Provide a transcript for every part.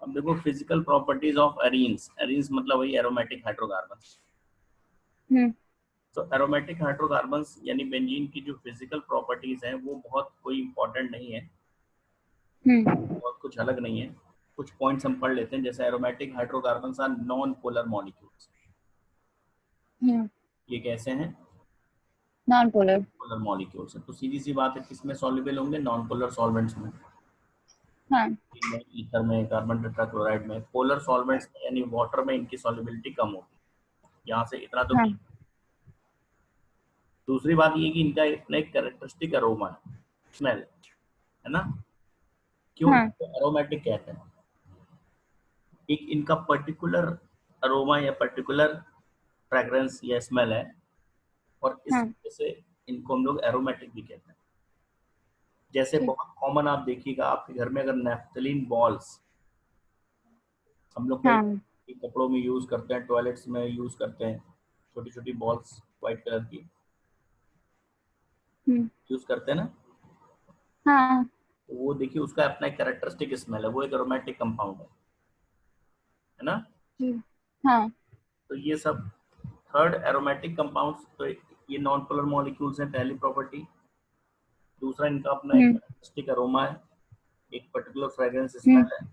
अब देखो physical properties of arenes, arenes मतलब वही एरोमेटिक हाइड्रोकार्बन्स। तो एरोमेटिक हाइड्रोकार्बन्स यानी बेंजीन की जो फिजिकल प्रॉपर्टीज हैं वो बहुत कोई इंपॉर्टेंट नहीं है, बहुत कुछ अलग नहीं है। कुछ पॉइंट्स हम पढ़ लेते हैं, जैसे aromatic hydrocarbons are non polar molecules. ये कैसे हैं? Non polar. पोलर मॉलिक्यूल्स है, तो सीधी सी बात है किसमें सॉल्युबल होंगे? नॉन पोलर सॉल्वेंट्स में, हाँ ईथर में, कार्बन टेट्राक्लोराइड में। पोलर सॉल्वेंट्स में यानी वाटर में इनकी सॉल्युबिलिटी कम होगी। यहाँ से इतना तो हाँ दूसरी बात ये कि इनका एक कैरेक्टरिस्टिक अरोमा है, स्मेल है ना। क्यों हाँ इसको एरोमेटिक कहते हैं? एक इनका पर्टिकुलर अरोमा या पर्टिकुलर फ्रेग्रेंस या स्मेल है, और इस हाँ वजह से इनको हम लोग एरोमेटिक भी कहते हैं। जैसे ठीक। बहुत कॉमन आप देखिएगा आपके घर में, अगर नैफ्थलीन बॉल्स हम लोग कई हाँ कपड़ों में यूज करते हैं, टॉयलेट्स में यूज करते हैं, छोटी छोटी बॉल्स व्हाइट कलर की यूज करते हैं ना, हाँ तो वो देखिए उसका अपना एक कैरेक्टरिस्टिक स्मेल है, वो एक एरोमेटिक कंपाउंड है ना। हाँ तो ये सब थर्ड एरोमेटिक कंपाउंड्स, तो ये नॉन पोलर मॉलिक्यूल्स हैं, पहली प्रॉपर्टी। दूसरा इनका अपना एक कैरेक्टरिस्टिक अरोमा है, एक पर्टिकुलर फ्रेग्रेंस स्मेल है।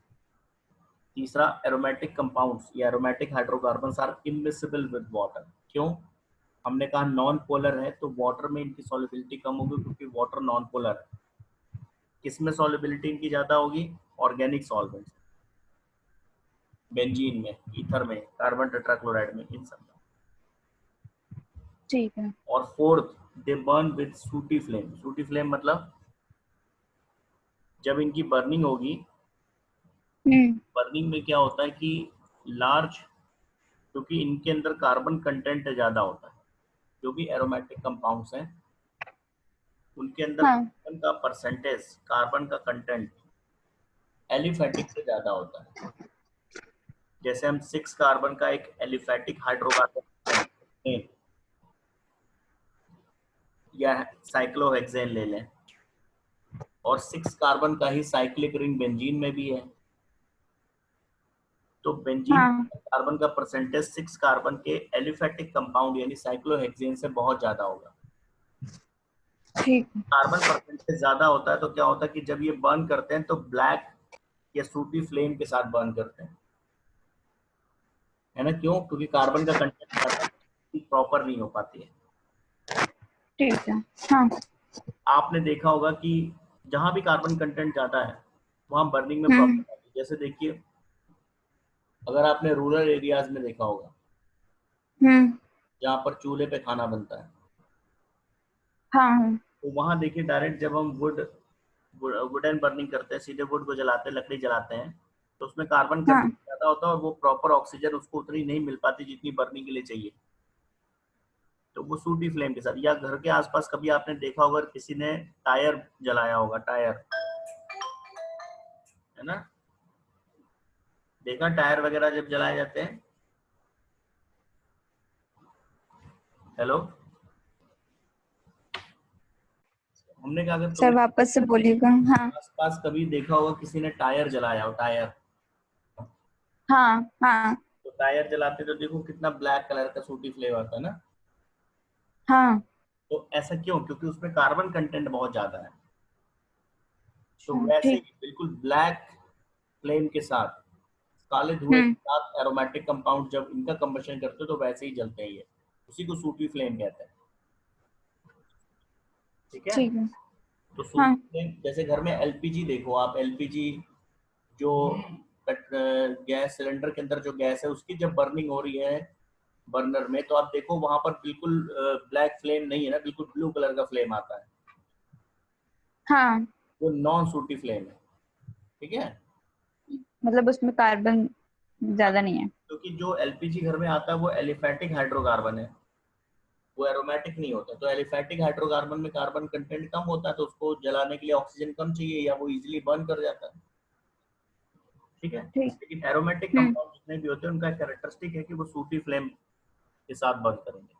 तीसरा एरोमेटिक कंपाउंड्स या aromatic hydrocarbons are immiscible with water. क्यों? हमने कहा नॉन पोलर है तो वाटर में इनकी सॉल्युबिलिटी कम होगी, क्योंकि वाटर नॉन पोलर है। किसमें सॉल्युबिलिटी इनकी ज्यादा होगी? ऑर्गेनिक सॉल्वेंट्स, बेंजीन में, ईथर में, कार्बन टेट्राक्लोराइड में, इन सब में। ठीक है। और फोर्थ, दे बर्न विद सूटी फ्लेम। सूटी फ्लेम मतलब जब इनकी बर्निंग होगी, बर्निंग में क्या होता है कि लार्ज, क्योंकि इनके अंदर कार्बन कंटेंट ज्यादा होता है, जो भी एरोमेटिक कंपाउंड्स हैं उनके अंदर हाँ कार्बन का परसेंटेज, कार्बन का कंटेंट एलिफेटिक से ज्यादा होता है। जैसे हम 6 कार्बन का एक एलिफेटिक हाइड्रोकार्बन या साइक्लोहेक्सेन ले लें, और 6 कार्बन का ही साइक्लिक रिंग बेंजीन में भी है, तो बेंजीन हाँ कार्बन का परसेंटेज 6 कार्बन के एलिफेटिक कंपाउंड यानी साइक्लोहेक्सेन से बहुत ज्यादा होगा। ठीक। कार्बन परसेंटेज ज्यादा होता है तो क्या होता है कि जब ये बर्न करते हैं तो ब्लैक या सूटी फ्लेम के साथ बर्न करते हैं, है ना। क्यों? क्योंकि कार्बन का कंटेंट ज्यादा प्रॉपर नहीं हो पाती है। ठीक है। हाँ आपने देखा होगा कि जहां भी कार्बन कंटेंट ज्यादा है वहां बर्निंग में प्रॉब्लम आती है। जैसे देखिए, अगर आपने रूरल एरियाज में देखा होगा जहाँ पर चूल्हे पे खाना बनता है, हाँ तो वहां देखिए डायरेक्ट जब हम वुडन बर्निंग करते हैं, सीधे वुड को जलाते हैं, लकड़ी जलाते हैं, तो उसमें कार्बन हाँ कंटेंट ज्यादा होता है और वो प्रॉपर ऑक्सीजन उसको उतनी नहीं मिल पाती जितनी बर्निंग के लिए चाहिए। तो वो सूटी फ्लेम के साथ, या घर के आसपास कभी आपने देखा होगा किसी ने टायर जलाया होगा, टायर, है ना, देखा टायर वगैरह जब जलाए जाते हैं। हेलो, हमने कहा अगर सर कभी वापस से बोलिएगा। हाँ आसपास कभी देखा होगा किसी ने टायर जलाया हो, टायर, हाँ हाँ तो टायर जलाते तो देखो कितना ब्लैक कलर का सूटी फ्लेम आता है ना। हाँ। तो ऐसा क्यों? क्योंकि उसमें कार्बन कंटेंट बहुत ज्यादा है। तो अच्छा, वैसे ठीक। ही बिल्कुल ब्लैक फ्लेम के साथ, काले धुएं के साथ एरोमेटिक कंपाउंड जब इनका कंबशन करते हो तो वैसे ही जलते हैं ये, उसी को सूटी फ्लेम कहते हैं। ठीक है। ठीक है। तो हाँ सूटी फ्लेम, जैसे घर में एलपीजी देखो आप, एलपीजी जो गैस सिलेंडर के अंदर जो गैस है उसकी जब बर्निंग हो रही है बर्नर में, तो आप देखो वहां पर बिल्कुल ब्लैक फ्लेम नहीं है ना, बिल्कुल ब्लू कलर का फ्लेम आता है, हाँ। वो नॉन सूटी फ्लेम है। ठीक है। मतलब उसमें कार्बन ज्यादा नहीं है। क्योंकि जो एलपीजी घर में आता है वो एलिफेटिक हाइड्रोकार्बन है, वो एरोमेटिक नहीं होता। तो एलिफेटिक हाइड्रोकार्बन में कार्बन कंटेंट कम होता है, तो उसको जलाने के लिए ऑक्सीजन कम चाहिए या वो इजीली बर्न कर जाता है। ठीक है। ठीक। लेकिन एरोमेटिक कंपाउंड जितने भी होते हैं उनका कैरेक्टरिस्टिक है कि वो सूटी फ्लेम के साथ बर्न करेंगे।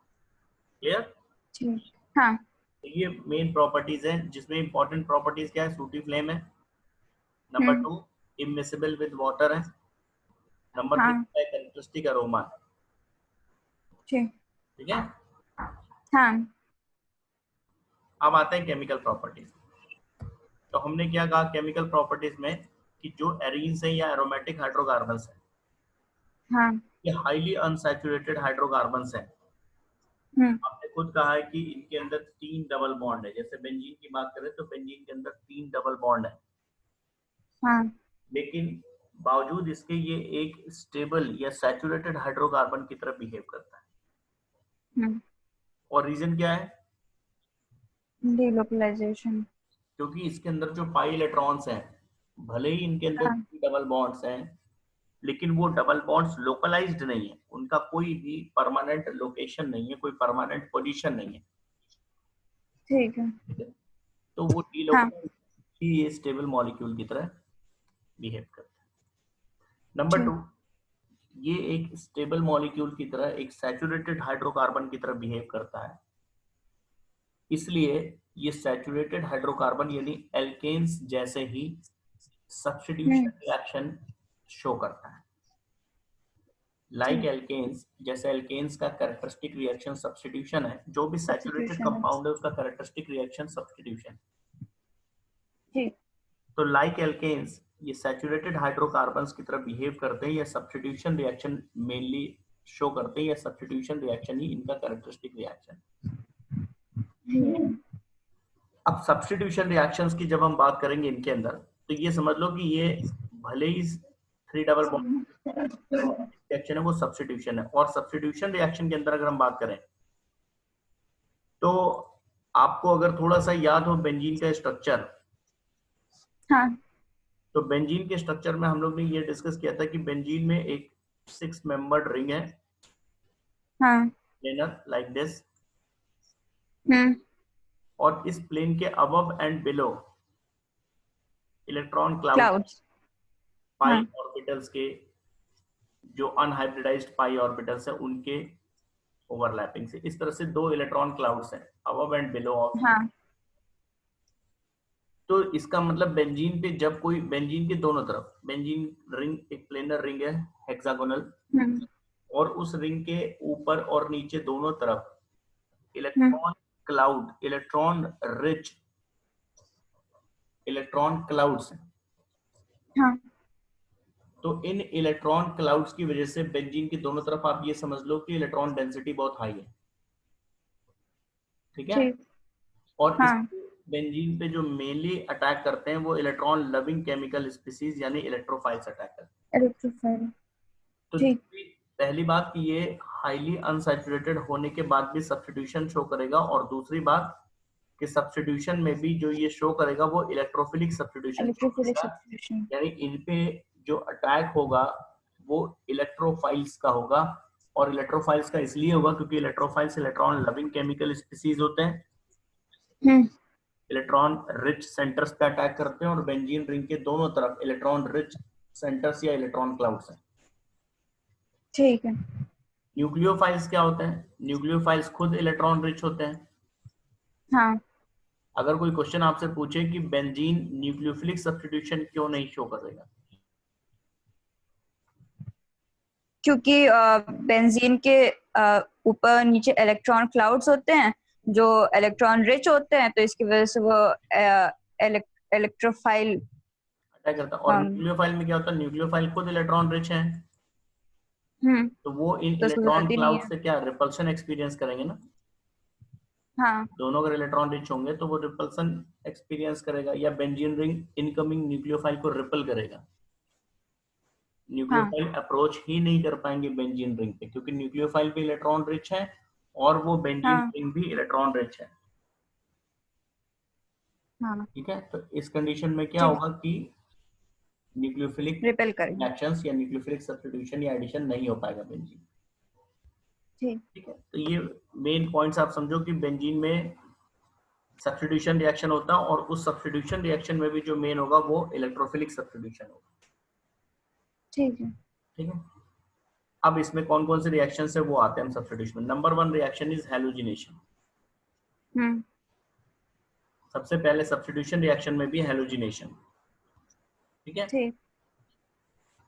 क्लियर? ठीक। हाँ तो ये मेन प्रॉपर्टीज है, जिसमें इंपॉर्टेंट प्रॉपर्टीज क्या है? सूटी फ्लेम है, नंबर 2 इमिसिबल विद वाटर है, नंबर 3 हाँ, का कैरेक्टरिस्टिक अरोमा, ठीक। ठीक है। हाँ। अब आते हैं केमिकल प्रॉपर्टीज। तो हमने क्या कहा केमिकल प्रॉपर्टीज में कि जो एरीन्स है या एरोमेटिक हाइड्रोकार्बन्स है, हाँ। ये हाईली अनसैचुरेटेड हाइड्रोकार्बन्स है। हम्म। आपने खुद कहा है कि इनके अंदर 3 डबल बॉन्ड है, जैसे बेंजीन की बात करें तो बेंजीन के अंदर 3 डबल बॉन्ड है, हाँ। लेकिन बावजूद इसके ये एक स्टेबल या सैचुरेटेड हाइड्रोकार्बन की तरह बिहेव करता है। हम्म। और रीजन क्या है? डिलोकलाइजेशन। क्योंकि इसके अंदर जो पाई इलेक्ट्रॉन्स हैं, भले ही इनके अंदर हाँ। डबल बॉन्ड्स हैं, लेकिन वो डबल बॉन्ड्स लोकलाइज्ड नहीं है, उनका कोई भी परमानेंट लोकेशन नहीं है, कोई परमानेंट पोजीशन नहीं है, ठीक है। ठीक है? तो वो हाँ। डीलोकलाइज्ड ही स्टेबल मॉलिक्यूल की तरह बिहेव करता है। नंबर ठीक। 2, ये एक स्टेबल मॉलिक्यूल की तरह एक सैचुरेटेड हाइड्रोकार्बन की तरह बिहेव करता है, इसलिए ये सैचुरेटेड हाइड्रोकार्बन यानी एल्केन्स जैसे ही सब्स्टिट्यूशन हम्म। रिएक्शन शो करता है। लाइक ठीक। एल्केन्स, जैसे एल्केन्स का कैरेक्टरिस्टिक रिएक्शन सब्स्टिट्यूशन है, जो भी सैचुरेटेड सब्स्टिट्यूशन है। कंपाउंड है उसका कैरेक्टरिस्टिक रिएक्शन सब्स्टिट्यूशन। ठीक। तो लाइक एल्केन्स ये सैचुरेटेड हाइड्रोकार्बन्स की तरह बिहेव करते हैं या सब्स्टिट्यूशन रिएक्शन मेनली शो करते हैं, या सब्स्टिट्यूशन रिएक्शन ही इनका कैरेक्टरिस्टिक रिएक्शन। हम्म। अब सब्स्टिट्यूशन रिएक्शंस की जब हम बात करेंगे इनके अंदर, तो ये समझ लो कि ये भले ही 3 डबल बॉन्ड रिएक्शन है वो सब्स्टिट्यूशन है। और सब्स्टिट्यूशन रिएक्शन के अंदर अगर हम बात करें तो आपको अगर थोड़ा सा याद हो बेंजीन का स्ट्रक्चर, हाँ। तो बेंजीन के स्ट्रक्चर में हम लोग ने ये डिस्कस किया था कि बेंजीन में एक 6 मेंबर्ड रिंग है, हाँ। Planar like this, hmm. और इस प्लेन के above and below electron cloud clouds. Pi हाँ। ऑर्बिटल्स के, जो अनहाइब्रिडाइज्ड पाई ऑर्बिटल्स है उनके ओवरलैपिंग से, इस तरह से 2 इलेक्ट्रॉन क्लाउड्स हैं अबव एंड बिलो ऑफ। हाँ। तो इसका मतलब बेंजीन पे जब कोई बेंजीन के दोनों तरफ बेंजीन रिंग एक प्लेनर रिंग है हेक्सागोनल, हम्म। और उस रिंग के ऊपर और नीचे दोनों तरफ hmm. Electron cloud, electron rich electron clouds हैं। हाँ। तो इन इलेक्ट्रॉन क्लाउड्स की वजह से बेंजीन की दोनों तरफ आप ये समझ लो कि इलेक्ट्रॉन डेंसिटी बहुत हाई है, ठीक है। ठीक। और इस हाँ। बेंजीन पे जो मेनली अटैक करते हैं वो इलेक्ट्रॉन लविंग केमिकल स्पीसीज यानी इलेक्ट्रोफाइल्स अटैक करते हैं। इलेक्ट्रोफाइल। तो ठीक। पहली बात कि ये हाईली अनसैचुरेटेड होने के बाद भी सब्स्टिट्यूशन शो करेगा, और दूसरी बात कि सब्स्टिट्यूशन में भी जो ये शो करेगा वो इलेक्ट्रोफिलिक सब्स्टिट्यूशन शो इलेक्ट्रोफिलिक करेगा, सब्स्टिट्यूशन। यानी इन पे जो अटैक होगा वो इलेक्ट्रोफाइल्स का होगा। और इलेक्ट्रोफाइल्स का इसलिए होगा क्योंकि electrophiles electron loving chemical species होते हैं, हम्म। इलेक्ट्रॉन रिच सेंटर्स पे अटैक करते हैं, और बेंजीन रिंग के दोनों तरफ इलेक्ट्रॉन रिच सेंटर्स या इलेक्ट्रॉन क्लाउड्स हैं। ठीक है। न्यूक्लियोफाइल्स क्या होते हैं? न्यूक्लियोफाइल्स खुद इलेक्ट्रॉन रिच होते हैं। हाँ। अगर कोई क्वेश्चन आपसे पूछे कि बेंजीन न्यूक्लियोफिलिक सब्स्टिट्यूशन क्यों नहीं शो करेगा, क्योंकि बेंजीन के ऊपर नीचे इलेक्ट्रॉन क्लाउड्स होते हैं जो इलेक्ट्रॉन रिच होते हैं, तो इसकी वजह से वो इलेक्ट्रोफाइल। अटैक करता है। और न्यूक्लियोफाइल में क्या होता है? न्यूक्लियोफाइल खुद इलेक्ट्रॉन रिच है, हम्म। तो वो इन तो उसको इलेक्ट्रॉन जरूरत ही नहीं क्लाउड है। से क्या रिपल्शन एक्सपीरियंस करेंगे ना। हाँ। दोनों अगर इलेक्ट्रॉन रिच होंगे तो वो रिपल्सन एक्सपीरियंस करेगा, या बेंजीन रिंग इनकमिंग न्यूक्लियोफाइल को रिपल करेगा। हाँ। न्यूक्लियोफाइल अप्रोच ही नहीं कर पाएंगे बेंजीन रिंग पे, क्योंकि न्यूक्लियोफाइल भी इलेक्ट्रॉन रिच है और वो बेंजीन हाँ। रिंग भी इलेक्ट्रॉन रिच है, हाँ। ठीक है। तो इस कंडीशन में क्या ठीक। होगा कि न्यूक्लियोफिलिक रिपेल करेंगे। रिएक्शंस या न्यूक्लियोफिलिक सब्स्टिट्यूशन या एडिशन नहीं हो पाएगा बेंजीन, ठीक। ठीक है। तो ये मेन पॉइंट्स आप समझो कि बेंजीन में सब्स्टिट्यूशन रिएक्शन होता है, और उस सब्स्टिट्यूशन रिएक्शन में भी जो मेन होगा वो इलेक्ट्रोफिलिक सब्स्टिट्यूशन होगा, ठीक है। ठीक है। अब इसमें कौन कौन से रिएक्शन है वो आते हैं हम सब्स्टिट्यूशन में। Number 1 reaction is halogenation. Hmm. सबसे पहले सब्स्टिट्यूशन रिएक्शन में भी हैलोजिनेशन, ठीक है। ठीक।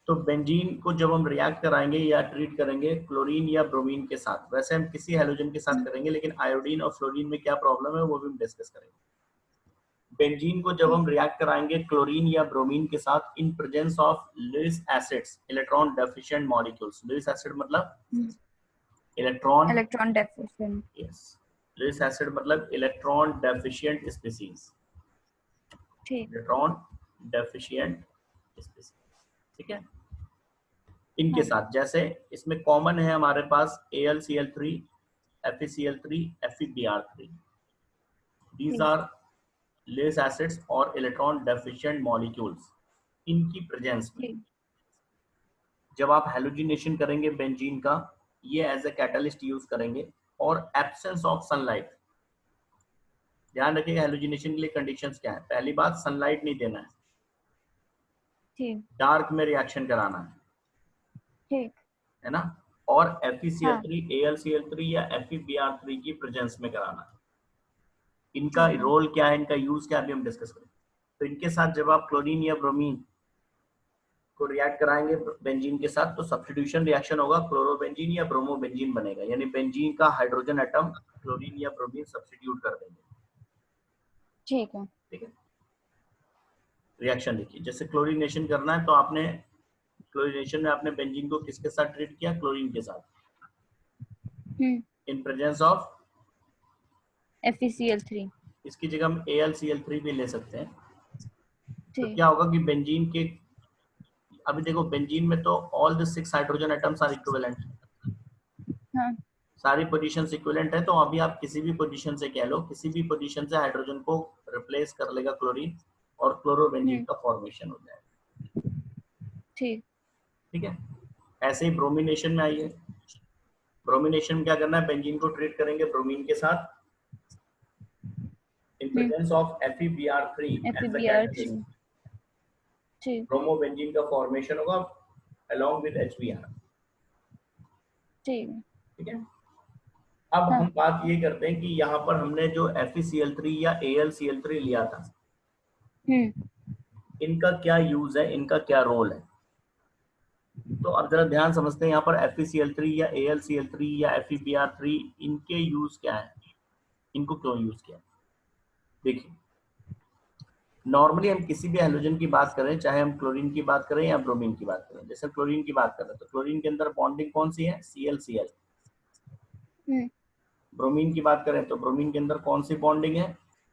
तो बेंजीन को जब हम रिएक्ट कराएंगे या ट्रीट करेंगे क्लोरीन या ब्रोमीन के साथ, वैसे हम किसी हेलोजन के साथ करेंगे, लेकिन आयोडीन और फ्लोरीन में क्या प्रॉब्लम है वो भी हम डिस्कस करेंगे। बेंजीन को जब हम रिएक्ट कराएंगे क्लोरीन या ब्रोमीन के साथ in presence of Lewis acids, electron deficient molecules. Lewis acid मतलब electron deficient. Yes, Lewis acid मतलब इलेक्ट्रॉन डेफिशिएंट स्पीसीज, ठीक। इलेक्ट्रॉन डेफिशिएंट स्पीसीज, ठीक है। इनके साथ जैसे इसमें कॉमन है हमारे पास AlCl3, FeCl3, FeBr3, these are lewis acids और इलेक्ट्रॉन डेफिशिएंट मॉलिक्यूल्स। इनकी प्रेजेंस में जब आप हेलोजिनेशन करेंगे बेंजीन का, ये एज ए कैटलिस्ट यूज करेंगे। और एब्सेंस ऑफ सनलाइट, ध्यान रखिएगा हेलोजिनेशन के लिए कंडीशंस क्या है। पहली बात, सनलाइट नहीं देना है, डार्क में रिएक्शन कराना है, ठीक है ना। और FeCl3, AlCl3 या FeBr3 की प्रेजेंस में कराना है। इनका रोल क्या है, इनका यूज क्या है, अभी हम डिस्कस करेंगे। तो इनके साथ जब आप क्लोरीन या ब्रोमीन को रिएक्ट कराएंगे बेंजीन के साथ, तो सब्स्टिट्यूशन रिएक्शन होगा, क्लोरोबेंजीन या ब्रोमोबेंजीन बनेगा, यानी बेंजीन का हाइड्रोजन एटम क्लोरीन या ब्रोमीन सब्स्टिट्यूट कर देंगे। ठीक है, ठीक है। रिएक्शन देखिए, जैसे क्लोरीनेशन करना है तो आपने क्लोरीनेशन में आपने बेंजीन को किसके साथ ट्रीट किया, क्लोरीन के साथ, इन प्रेजेंस ऑफ FeCl3। इसकी जगह हम AlCl3 भी ले सकते हैं। तो ठीक। क्या होगा कि बेंजीन के, अभी देखो बेंजीन में तो all the 6 hydrogen atoms are equivalent, सारी पोजीशंस इक्विवेलेंट है। तो अभी आप किसी भी पोजीशन से कह लो, किसी भी पोजीशन से हाइड्रोजन को रिप्लेस कर लेगा क्लोरीन और क्लोरोबेंजीन का फॉर्मेशन हो जाएगा। ठीक है। ऐसे ही ब्रोमिनेशन में आइए, ब्रोमिनेशन में क्या करना है, बेंजीन को ट्रीट करेंगे ब्रोमीन के साथ in presence of FeBr3 as a catalyst, bromobenzene का फॉर्मेशन होगा अलोंग विद HBr। ठीक है। अब हम बात ये करते हैं कि यहाँ पर हमने जो FeCl3 या AlCl3 लिया था, इनका क्या यूज है, इनका क्या रोल है। तो अब जरा ध्यान समझते हैं, यहाँ पर FeCl3 या AlCl3 या FeBr3 इनके यूज क्या है, इनको क्यों यूज किया। देखिए, नॉर्मली हम किसी भी हेलोजन की बात करें, चाहे हम क्लोरीन की बात करें या ब्रोमीन की बात करें, जैसे क्लोरीन की बात करें तो क्लोरीन के अंदर बॉन्डिंग कौन सी है, ClCl। ब्रोमीन की बात करें तो ब्रोमीन के अंदर कौन सी बॉन्डिंग है,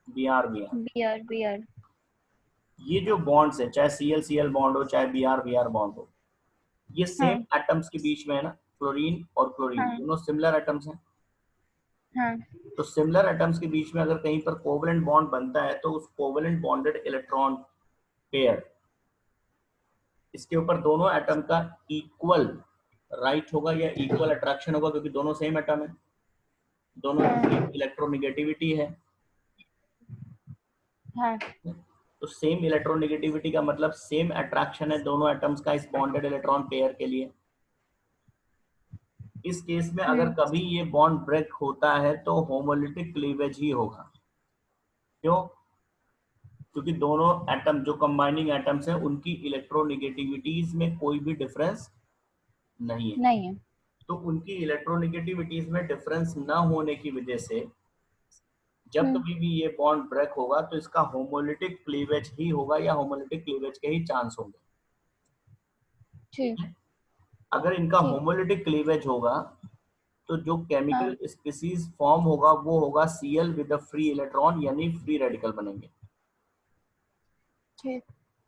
Br। ये जो बॉन्ड्स है, चाहे ClCl बॉन्ड हो चाहे Br बॉन्ड हो, ये सेम एटम्स के बीच में है ना। क्लोरीन और क्लोरीन दोनों सिमिलर एटम्स हैं। तो सिमिलर एटम्स के बीच में अगर कहीं पर कोवेलेंट बॉन्ड बनता है तो उस कोवेलेंट बॉन्डेड इलेक्ट्रॉन पेयर, इसके ऊपर दोनों एटम का इक्वल राइट होगा या इक्वल अट्रैक्शन होगा, क्योंकि दोनों सेम एटम है, दोनों की इलेक्ट्रोनेगेटिविटी है। तो सेम इलेक्ट्रोनेगेटिविटी का मतलब सेम अट्रैक्शन है दोनों एटम्स का इस बॉन्डेड इलेक्ट्रॉन पेयर के लिए। इस केस में अगर कभी ये बॉन्ड ब्रेक होता है तो होमोलिटिक क्लीवेज ही होगा। क्यों, क्योंकि दोनों एटम जो कंबाइनिंग एटम्स हैं उनकी इलेक्ट्रोनेगेटिविटीज में कोई भी डिफरेंस नहीं है। तो उनकी इलेक्ट्रोनेगेटिविटीज में डिफरेंस ना होने की वजह से जब कभी भी ये बॉन्ड ब्रेक होगा तो इसका होमोलिटिक क्लीवेज ही होगा या होमोलिटिक क्लीवेज के ही चांस होंगे। ठीक है। अगर इनका होमोलिटिक क्लीवेज होगा तो जो केमिकल स्पीसीज फॉर्म होगा वो होगा Cl with a free electron, यानी फ्री रेडिकल बनेंगे।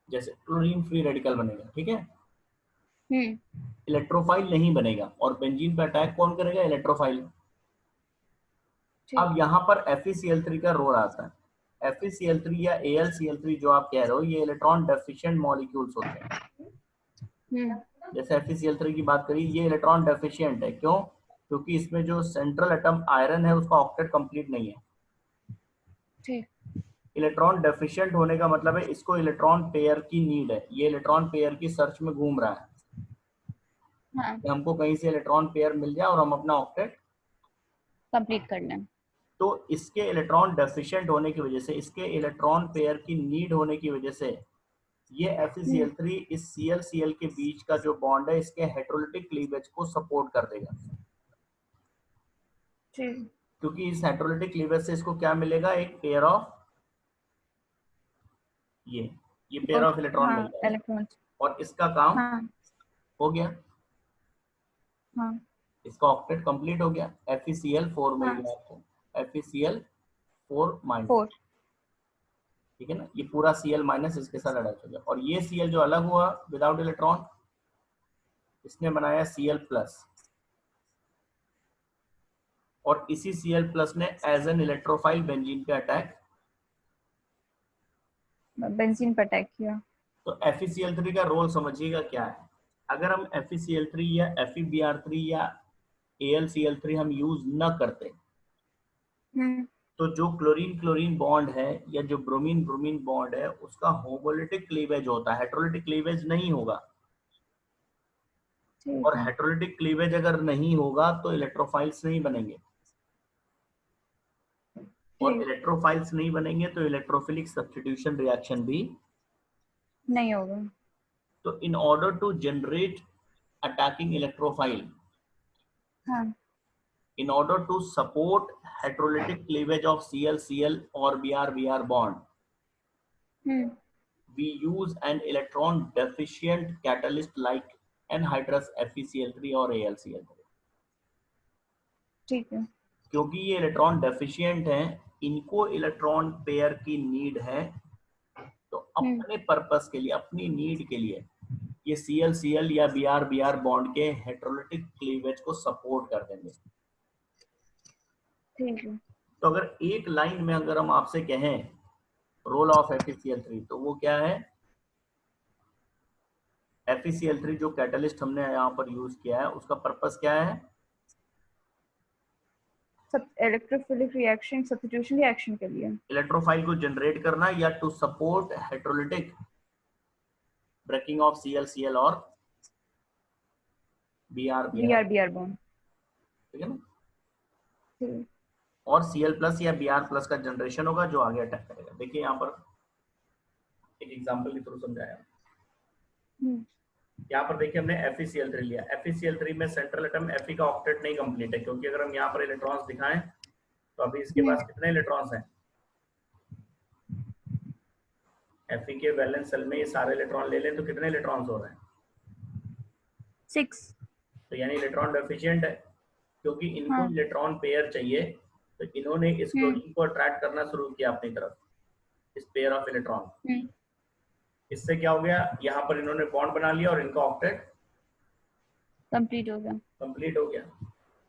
जैसे क्लोरीन फ्री रेडिकल बनेगा, ठीक है, इलेक्ट्रोफाइल नहीं बनेगा। और बेंजीन पे अटैक कौन करेगा, इलेक्ट्रोफाइल। अब यहाँ पर FeCl3 का रोल आता है। FeCl3 या AlCl3 जो आप कह रहे हो, ये इलेक्ट्रॉन डेफिशिएंट मॉलिक्यूल्स होते हैं। जैसे FeCl3 की बात करी, ये इलेक्ट्रॉन डेफिशिएंट है। क्यों, क्योंकि इसमें जो सेंट्रल एटम आयरन है उसका ऑक्टेट कंप्लीट नहीं है। इलेक्ट्रॉन डेफिशिएंट होने का मतलब है इसको इलेक्ट्रॉन पेयर की नीड है, ये इलेक्ट्रॉन पेयर की सर्च में घूम रहा है कि हमको कहीं से इलेक्ट्रॉन पेयर मिल जाए और हम अपना ऑक्टेट कंप्लीट कर लें। तो इसके इलेक्ट्रॉन डेफिशिएंट होने की वजह से, इसके इलेक्ट्रॉन पेयर की नीड होने की वजह से ये FeCl3 इस Cl के बीच का जो बॉन्ड है इसके हेटेरोलिटिक क्लीवेज को सपोर्ट कर देगा, ठीक। क्योंकि इस हेटेरोलिटिक क्लीवेज से इसको क्या मिलेगा, एक पेयर ऑफ ये पेयर ऑफ इलेक्ट्रॉन हाँ मिल जाएगा इलेक्ट्रॉन्स। और इसका काम हाँ हो गया, हाँ इसका ऑक्टेट कंप्लीट हो गया। FeCl4 मिल हाँ गया आपको, FeCl4 माइनस, 4। ठीक है ना, ये पूरा Cl माइनस इसके साथ अटैच हो गया और ये Cl जो अलग हुआ विदाउट इलेक्ट्रॉन, इसने बनाया Cl प्लस और इसी Cl प्लस ने एज एन इलेक्ट्रोफाइल बेंजीन पे अटैक, बेंजीन पर अटैक किया। तो FeCl3 का रोल समझिएगा क्या है। अगर हम FeCl3 या FeBr3 या AlCl3 हम यूज न करते तो जो क्लोरीन क्लोरीन बॉन्ड है या जो ब्रोमीन ब्रोमीन बॉन्ड है उसका होमोलिटिक क्लीवेज होता है, हेटेरोलिटिक क्लीवेज नहीं होगा। ठीक और है। हेटेरोलिटिक क्लीवेज अगर नहीं होगा तो इलेक्ट्रोफाइल्स नहीं बनेंगे और ठीक। इलेक्ट्रोफाइल्स नहीं बनेंगे तो इलेक्ट्रोफिलिक सब्स्टिट्यूशन रिएक्शन भी। नहीं होगा। तो in order to generate attacking electrophile, हाँ। in order to support heterolytic cleavage of Cl or Br bond, we use an electron deficient catalyst like anhydrous FeCl3 और AlCl3। ठीक है। क्योंकि ये इलेक्ट्रॉन डेफिशिएंट हैं, इनको इलेक्ट्रॉन पेयर की need है, तो अपने पर्पस के लिए, अपनी नीड के लिए ये Cl या Br बॉन्ड के हेटेरोलिटिक क्लीवेज को सपोर्ट कर देंगे। ठीक है। तो अगर एक लाइन में अगर हम आपसे कहें रोल ऑफ FeCl3 तो वो क्या है, FeCl3 जो कैटलिस्ट हमने यहाँ पर यूज किया है उसका पर्पस क्या है, सब इलेक्ट्रोफिलिक रिएक्शन, सब्स्टिट्यूशन रिएक्शन के लिए। इलेक्ट्रोफाइल को जनरेट करना या to support heterolytic breaking of Cl और Br बॉन्ड। ठीक है ना, ठीक। और Cl प्लस या Br प्लस का जनरेशन होगा जो आगे अटैक करेगा। देखिए यहाँ पर एक एग्जांपल के थ्रू समझाया। यहाँ पर देखिए हमने FeCl3 लिया, FeCl3 में सेंट्रल एटम Fe का ऑक्टेट नहीं कंप्लीट है, क्योंकि अगर हम यहाँ पर इलेक्ट्रॉन्स दिखाएं तो अभी इसके पास कितने इलेक्ट्रॉन्स हैं, Fe के वैलेंस शेल में ये सारे इलेक्ट्रॉन ले लें तो कितने इलेक्ट्रॉन्स हो रहे हैं, 6। तो यानी इलेक्ट्रॉन डेफिशिएंट है। क्योंकि इनको इलेक्ट्रॉन पेयर चाहिए तो इन्होंने इस क्लोरीन को अट्रैक्ट करना शुरू किया अपनी तरफ, इस पेयर ऑफ इलेक्ट्रॉन। इससे क्या हो गया, यहाँ पर इन्होंने बॉन्ड बना लिया और इनका ऑक्टेट कंप्लीट हो गया। कंप्लीट हो गया,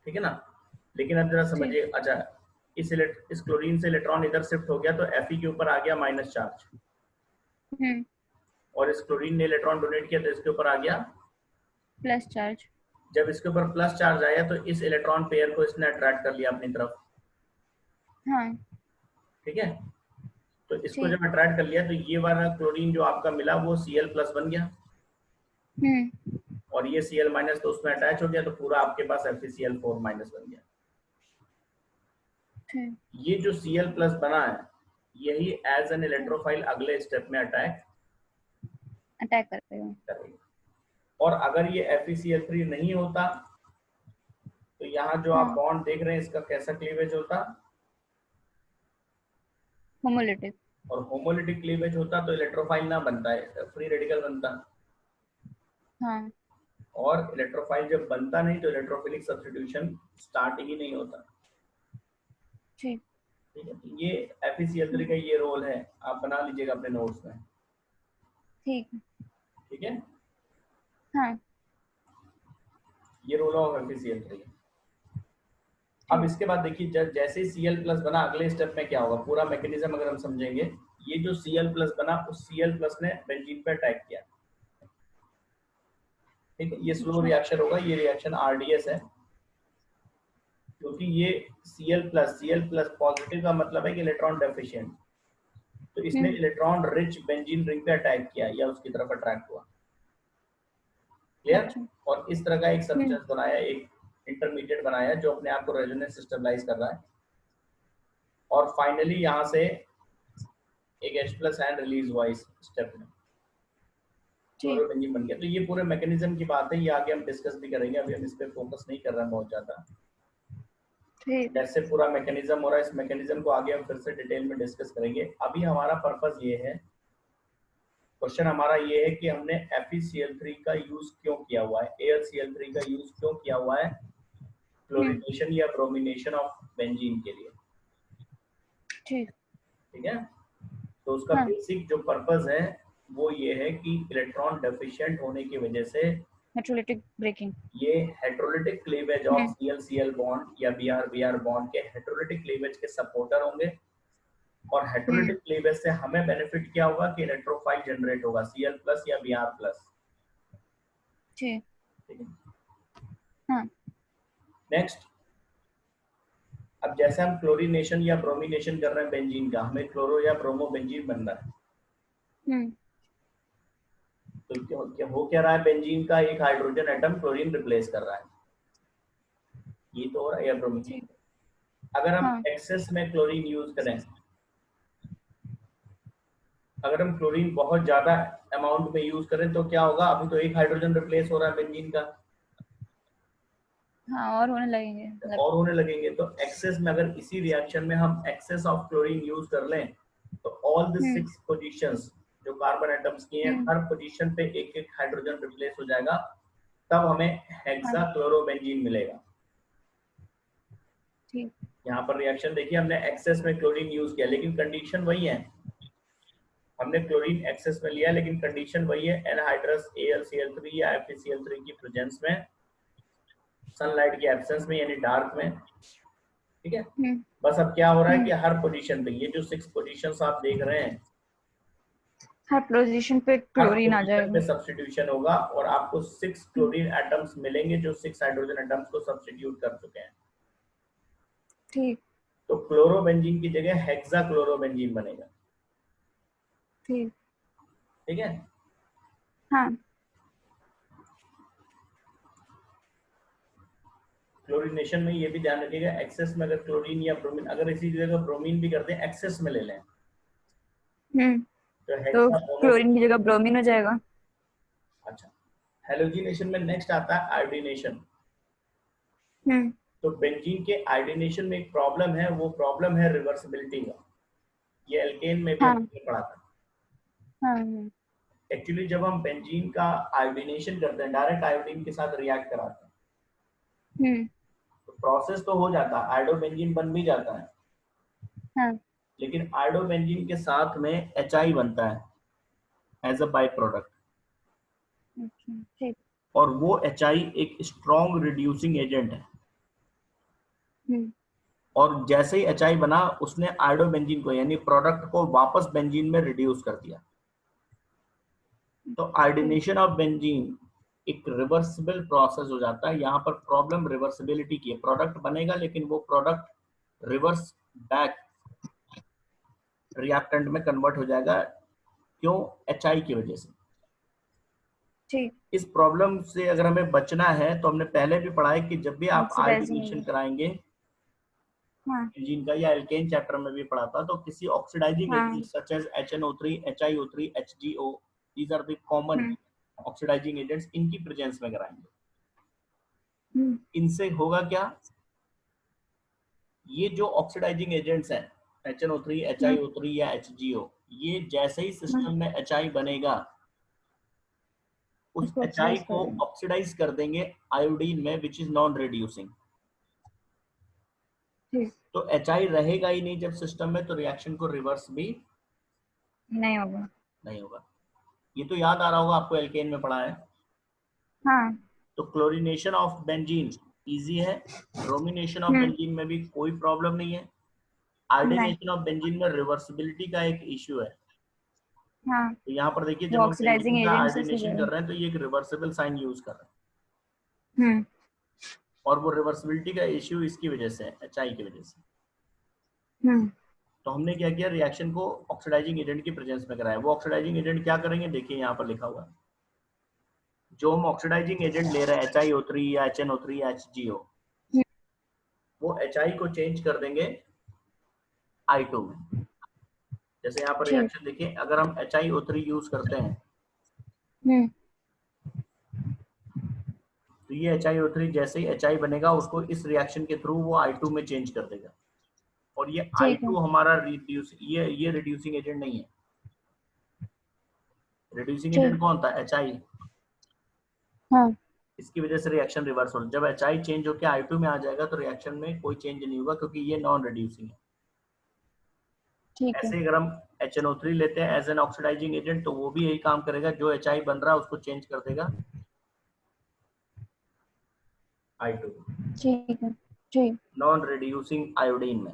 ठीक है ना। लेकिन अब जरा समझिए, अच्छा इस क्लोरीन से इलेक्ट्रॉन इधर शिफ्ट हो गया तो Fe के ऊपर आ गया माइनस चार्ज, और इस क्लोरीन ने इलेक्ट्रॉन डोनेट किया तो इसके ऊपर आ गया प्लस चार्ज। जब इसके ऊपर प्लस चार्ज आया तो इस इलेक्ट्रॉन पेयर को इसने अट्रैक्ट कर लिया अपनी तरफ, ठीक है। तो इसको जब अट्रैक्ट कर लिया तो ये वाला क्लोरीन जो आपका मिला वो Cl प्लस बन गया, और ये Cl माइनस तो उसमें अटैच हो गया, तो पूरा आपके पास FeCl4 माइनस बन गया। ये जो Cl प्लस बना है यही एज एन इलेक्ट्रोफाइल अगले स्टेप में अटैक करेगा। और अगर ये FeCl3 नहीं होता तो यहाँ जो आप बॉन्ड देख रहे हैं इसका कैसा क्लीवेज होता, होमोलिटिक। और होमोलिटिक क्लीवेज होता तो इलेक्ट्रोफाइल ना बनता है, फ्री रेडिकल बनता। और इलेक्ट्रोफाइल जब बनता नहीं तो इलेक्ट्रोफिलिक सब्स्टिट्यूशन स्टार्ट ही नहीं होता, ठीक है। तो ये FeCl3 का ये रोल है, आप बना लीजिएगा अपने नोट्स में, ठीक है। ये रोल ऑफ FeCl3। अब इसके बाद देखिए जैसे Cl प्लस बना अगले स्टेप में क्या होगा, पूरा मैकेनिज्म अगर हम समझेंगे, ये जो Cl प्लस बना उस Cl प्लस ने बेंजीन पे अटैक किया, ठीक है। ये स्लो रिएक्शन होगा, ये रिएक्शन RDS है, क्योंकि ये Cl प्लस पॉजिटिव का मतलब है कि इलेक्ट्रॉन डेफिशिएंट, तो इसने इलेक्ट्रॉन रिच बेंजीन रिंग पे अटैक किया या उसकी तरफ अट्रैक्ट हुआ, क्लियर। और इस तरह का एक सब्सटेंस बनाया, एक इंटरमीडिएट बनाया जो अपने आप को रेजोनेंस स्टेबलाइज कर रहा है, और फाइनली यहाँ से एक H+ आयन रिलीज हुआ इस स्टेप में, क्लोरोबेंजीन बन गया। तो ये पूरे मैकेनिज्म की बात है, ये आगे हम डिस्कस भी करेंगे, अभी हम इस पे फोकस नहीं कर रहे हैं बहुत ज्यादा। कैसे पूरा मैकेनिज्म हो रहा है, इस मैकेनिज्म को आगे हम फिर से डिटेल में डिस्कस करेंगे। अभी हमारा पर्पस ये है, क्वेश्चन हमारा ये है कि हमने FeCl3 का यूज क्यों किया हुआ है, AlCl3 का यूज क्यों किया हुआ है क्लोरीनेशन या ब्रोमिनेशन ऑफ बेंजीन के लिए। ठीक है, तो उसका बेसिक जो पर्पस है वो ये है कि इलेक्ट्रॉन डेफिशिएंट होने की वजह से हेटेरोलिटिक ब्रेकिंग, ये heterolytic cleavage of Cl-Cl bond या Br-Br बॉन्ड के हेटेरोलिटिक क्लीवेज के सपोर्टर होंगे, और हेटेरोलिटिक क्लीवेज से हमें बेनिफिट क्या होगा कि इलेक्ट्रोफाइल जनरेट होगा Cl+ या Br+। ठीक है, नेक्स्ट, अब जैसे हम क्लोरीनेशन या ब्रोमिनेशन कर रहे हैं बेंजीन का, हमें क्लोरो या ब्रोमो बेंजीन बन रहा है। तो क्या हो क्या रहा है, बेंजीन का एक हाइड्रोजन एटम क्लोरीन रिप्लेस कर रहा है, ये तो हो रहा है, या ब्रोमीन। अगर हम एक्सेस में क्लोरीन यूज करें, अगर हम क्लोरीन बहुत ज्यादा अमाउंट में यूज करें तो क्या होगा, अभी तो एक हाइड्रोजन रिप्लेस हो रहा है बेंजीन का, और होने लगेंगे। तो एक्सेस में अगर इसी रिएक्शन में हम एक्सेस ऑफ क्लोरीन यूज कर लें तो ऑल द 6 पोजीशंस जो कार्बन एटम्स की हैं, हर पोजीशन पे एक एक हाइड्रोजन रिप्लेस हो जाएगा, तब हमें हेक्साक्लोरोबेंजीन मिलेगा। यहाँ पर रिएक्शन देखिए, हमने एक्सेस में क्लोरीन यूज किया लेकिन कंडीशन वही है, हमने क्लोरीन एक्सेस में लिया लेकिन कंडीशन वही है, एनहाइड्रस AlCl3 या FeCl3 की प्रेजेंस में, सनलाइट की एब्सेंस में यानी डार्क में। ठीक है, बस अब क्या हो रहा है कि हर पोजीशन पे, ये जो 6 पोजीशंस आप देख रहे हैं, हर पोजीशन पे क्लोरीन आ जाएगा, सब्स्टिट्यूशन होगा और आपको 6 क्लोरीन एटम्स मिलेंगे जो 6 हाइड्रोजन एटम्स को सब्स्टिट्यूट कर चुके हैं। ठीक, तो क्लोरोबेंजीन की जगह हेक्साक्लोरोबेंजीन बनेगा। ठीक है, हाँ। क्लोरीनेशन में ये भी ध्यान रखिएगा, एक्सेस में अगर क्लोरीन या ब्रोमीन, अगर इसी जगह ब्रोमीन भी करते हैं, एक्सेस में ले लें तो क्लोरीन की जगह ब्रोमीन हो जाएगा। अच्छा, हेलोजिनेशन में नेक्स्ट आता है आयोडीनेशन। तो बेंजीन के आयोडीनेशन में एक प्रॉब्लम है, वो प्रॉब्लम है रिवर्सिबिलिटी का, ये एल्केन में भी हमने पढ़ा था। एक्चुअली जब हम बेंजीन का आयोडीनेशन करते हैं, डायरेक्ट आयोडीन के साथ रिएक्ट कराते हैं, तो प्रोसेस तो हो जाता है, आयोडोबेंजीन बन भी जाता है, लेकिन आयोडोबेंजीन के साथ में HI बनता है एज अ बाई प्रोडक्ट, और वो HI एक स्ट्रॉन्ग रिड्यूसिंग एजेंट है, और जैसे ही HI बना उसने आयोडोबेंजीन को यानी प्रोडक्ट को वापस बेंजीन में रिड्यूस कर दिया। तो आयोडीनेशन ऑफ बेंजीन एक रिवर्सिबल प्रोसेस हो जाता है। यहाँ पर प्रॉब्लम रिवर्सिबिलिटी की है, प्रोडक्ट बनेगा लेकिन वो प्रोडक्ट रिवर्स बैक रिएक्टेंट में कन्वर्ट हो जाएगा, क्यों, HI की वजह से। इस प्रॉब्लम से अगर हमें बचना है तो हमने पहले भी पढ़ा है कि जब भी आप आयोडीनेशन कराएंगे बेंजीन का, या एल्केन चैप्टर में भी पढ़ा था, तो किसी oxidising agent such as HNO3, HiO3, HGO, these are the common oxidising agents, इनकी प्रेजेंस में कराएंगे। इनसे होगा क्या, ये जो ऑक्सीडाइजिंग एजेंट्स हैं HNO3, HiO3 या HGO, ये जैसे ही सिस्टम में HI बनेगा उस HI को ऑक्सीडाइज कर देंगे आयोडीन में, विच इज नॉन रिड्यूसिंग। तो HI रहेगा ही नहीं जब सिस्टम में, तो रिएक्शन को रिवर्स भी नहीं होगा। ये तो याद आ रहा होगा आपको, एल्केन में पढ़ा है। तो क्लोरीनेशन ऑफ बेंजीन इजी है, ब्रोमिनेशन ऑफ बेंजीन में भी कोई प्रॉब्लम नहीं है। आयोडीनेशन ऑफ बेंजीन में रिवर्सिबिलिटी का एक इश्यू है। तो यहाँ पर देखिए, जब हम बेंजीन का आयोडीनेशन कर रहे हैं तो ये एक रिवर्सिबल साइन यूज कर रहे हैं, और वो रिवर्सिबिलिटी का इश्यू इसकी वजह से है, HI की वजह से। तो हमने क्या किया, रिएक्शन को ऑक्सीडाइजिंग एजेंट की प्रेजेंस में कराया। वो ऑक्सीडाइजिंग एजेंट क्या करेंगे, देखिए यहाँ पर लिखा हुआ है, जो हम ऑक्सीडाइजिंग एजेंट ले रहे हैं HiO3 या HNO3 या HGO, वो HI को चेंज कर देंगे I2 में। जैसे यहाँ पर रिएक्शन देखिए, अगर हम HiO3 यूज करते हैं हम्म। तो ये HiO3 जैसे ही HI बनेगा उसको इस रिएक्शन के थ्रू वो I2 में चेंज कर देगा। और ये ठीक है। I2 हमारा रिड्यूस ये रिड्यूसिंग एजेंट नहीं है। रिड्यूसिंग एजेंट ठीक। कौन था? HI। हाँ। इसकी वजह से रिएक्शन रिवर्स हो, जब HI चेंज होकर I2 में आ जाएगा तो रिएक्शन में कोई चेंज नहीं होगा क्योंकि ये नॉन रिड्यूसिंग है। ठीक है। ऐसे अगर हम HNO3 लेते हैं एज एन ऑक्सीडाइजिंग एजेंट तो वो भी यही काम करेगा, जो HI बन रहा है उसको चेंज कर देगा I2, ठीक है। ठीक। नॉन रिड्यूसिंग आयोडीन में।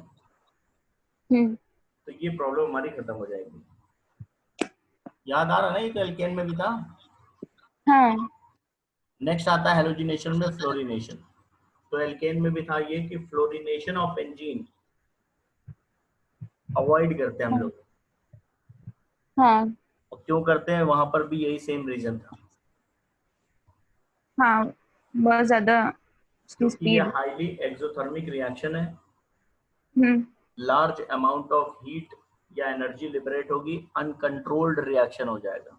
हम्म। तो ये प्रॉब्लम हमारी खत्म हो जाएगी। याद आ रहा ना, ये तो एल्केन में भी था। हाँ। नेक्स्ट आता है हेलोजिनेशन में फ्लोरिनेशन। तो एल्केन में भी था ये कि फ्लोरिनेशन ऑफ बेंजीन अवॉइड करते हैं हम हाँ। लोग। हाँ। और क्यों करते हैं, वहां पर भी यही सेम रीजन था, हाँ, बहुत ज्यादा उसकी क्योंकि ये स्पीड। हाईली एक्सोथर्मिक रिएक्शन है। हम्म। लार्ज अमाउंट ऑफ हीट या एनर्जी लिबरेट होगी, अनकंट्रोल्ड रिएक्शन हो जाएगा,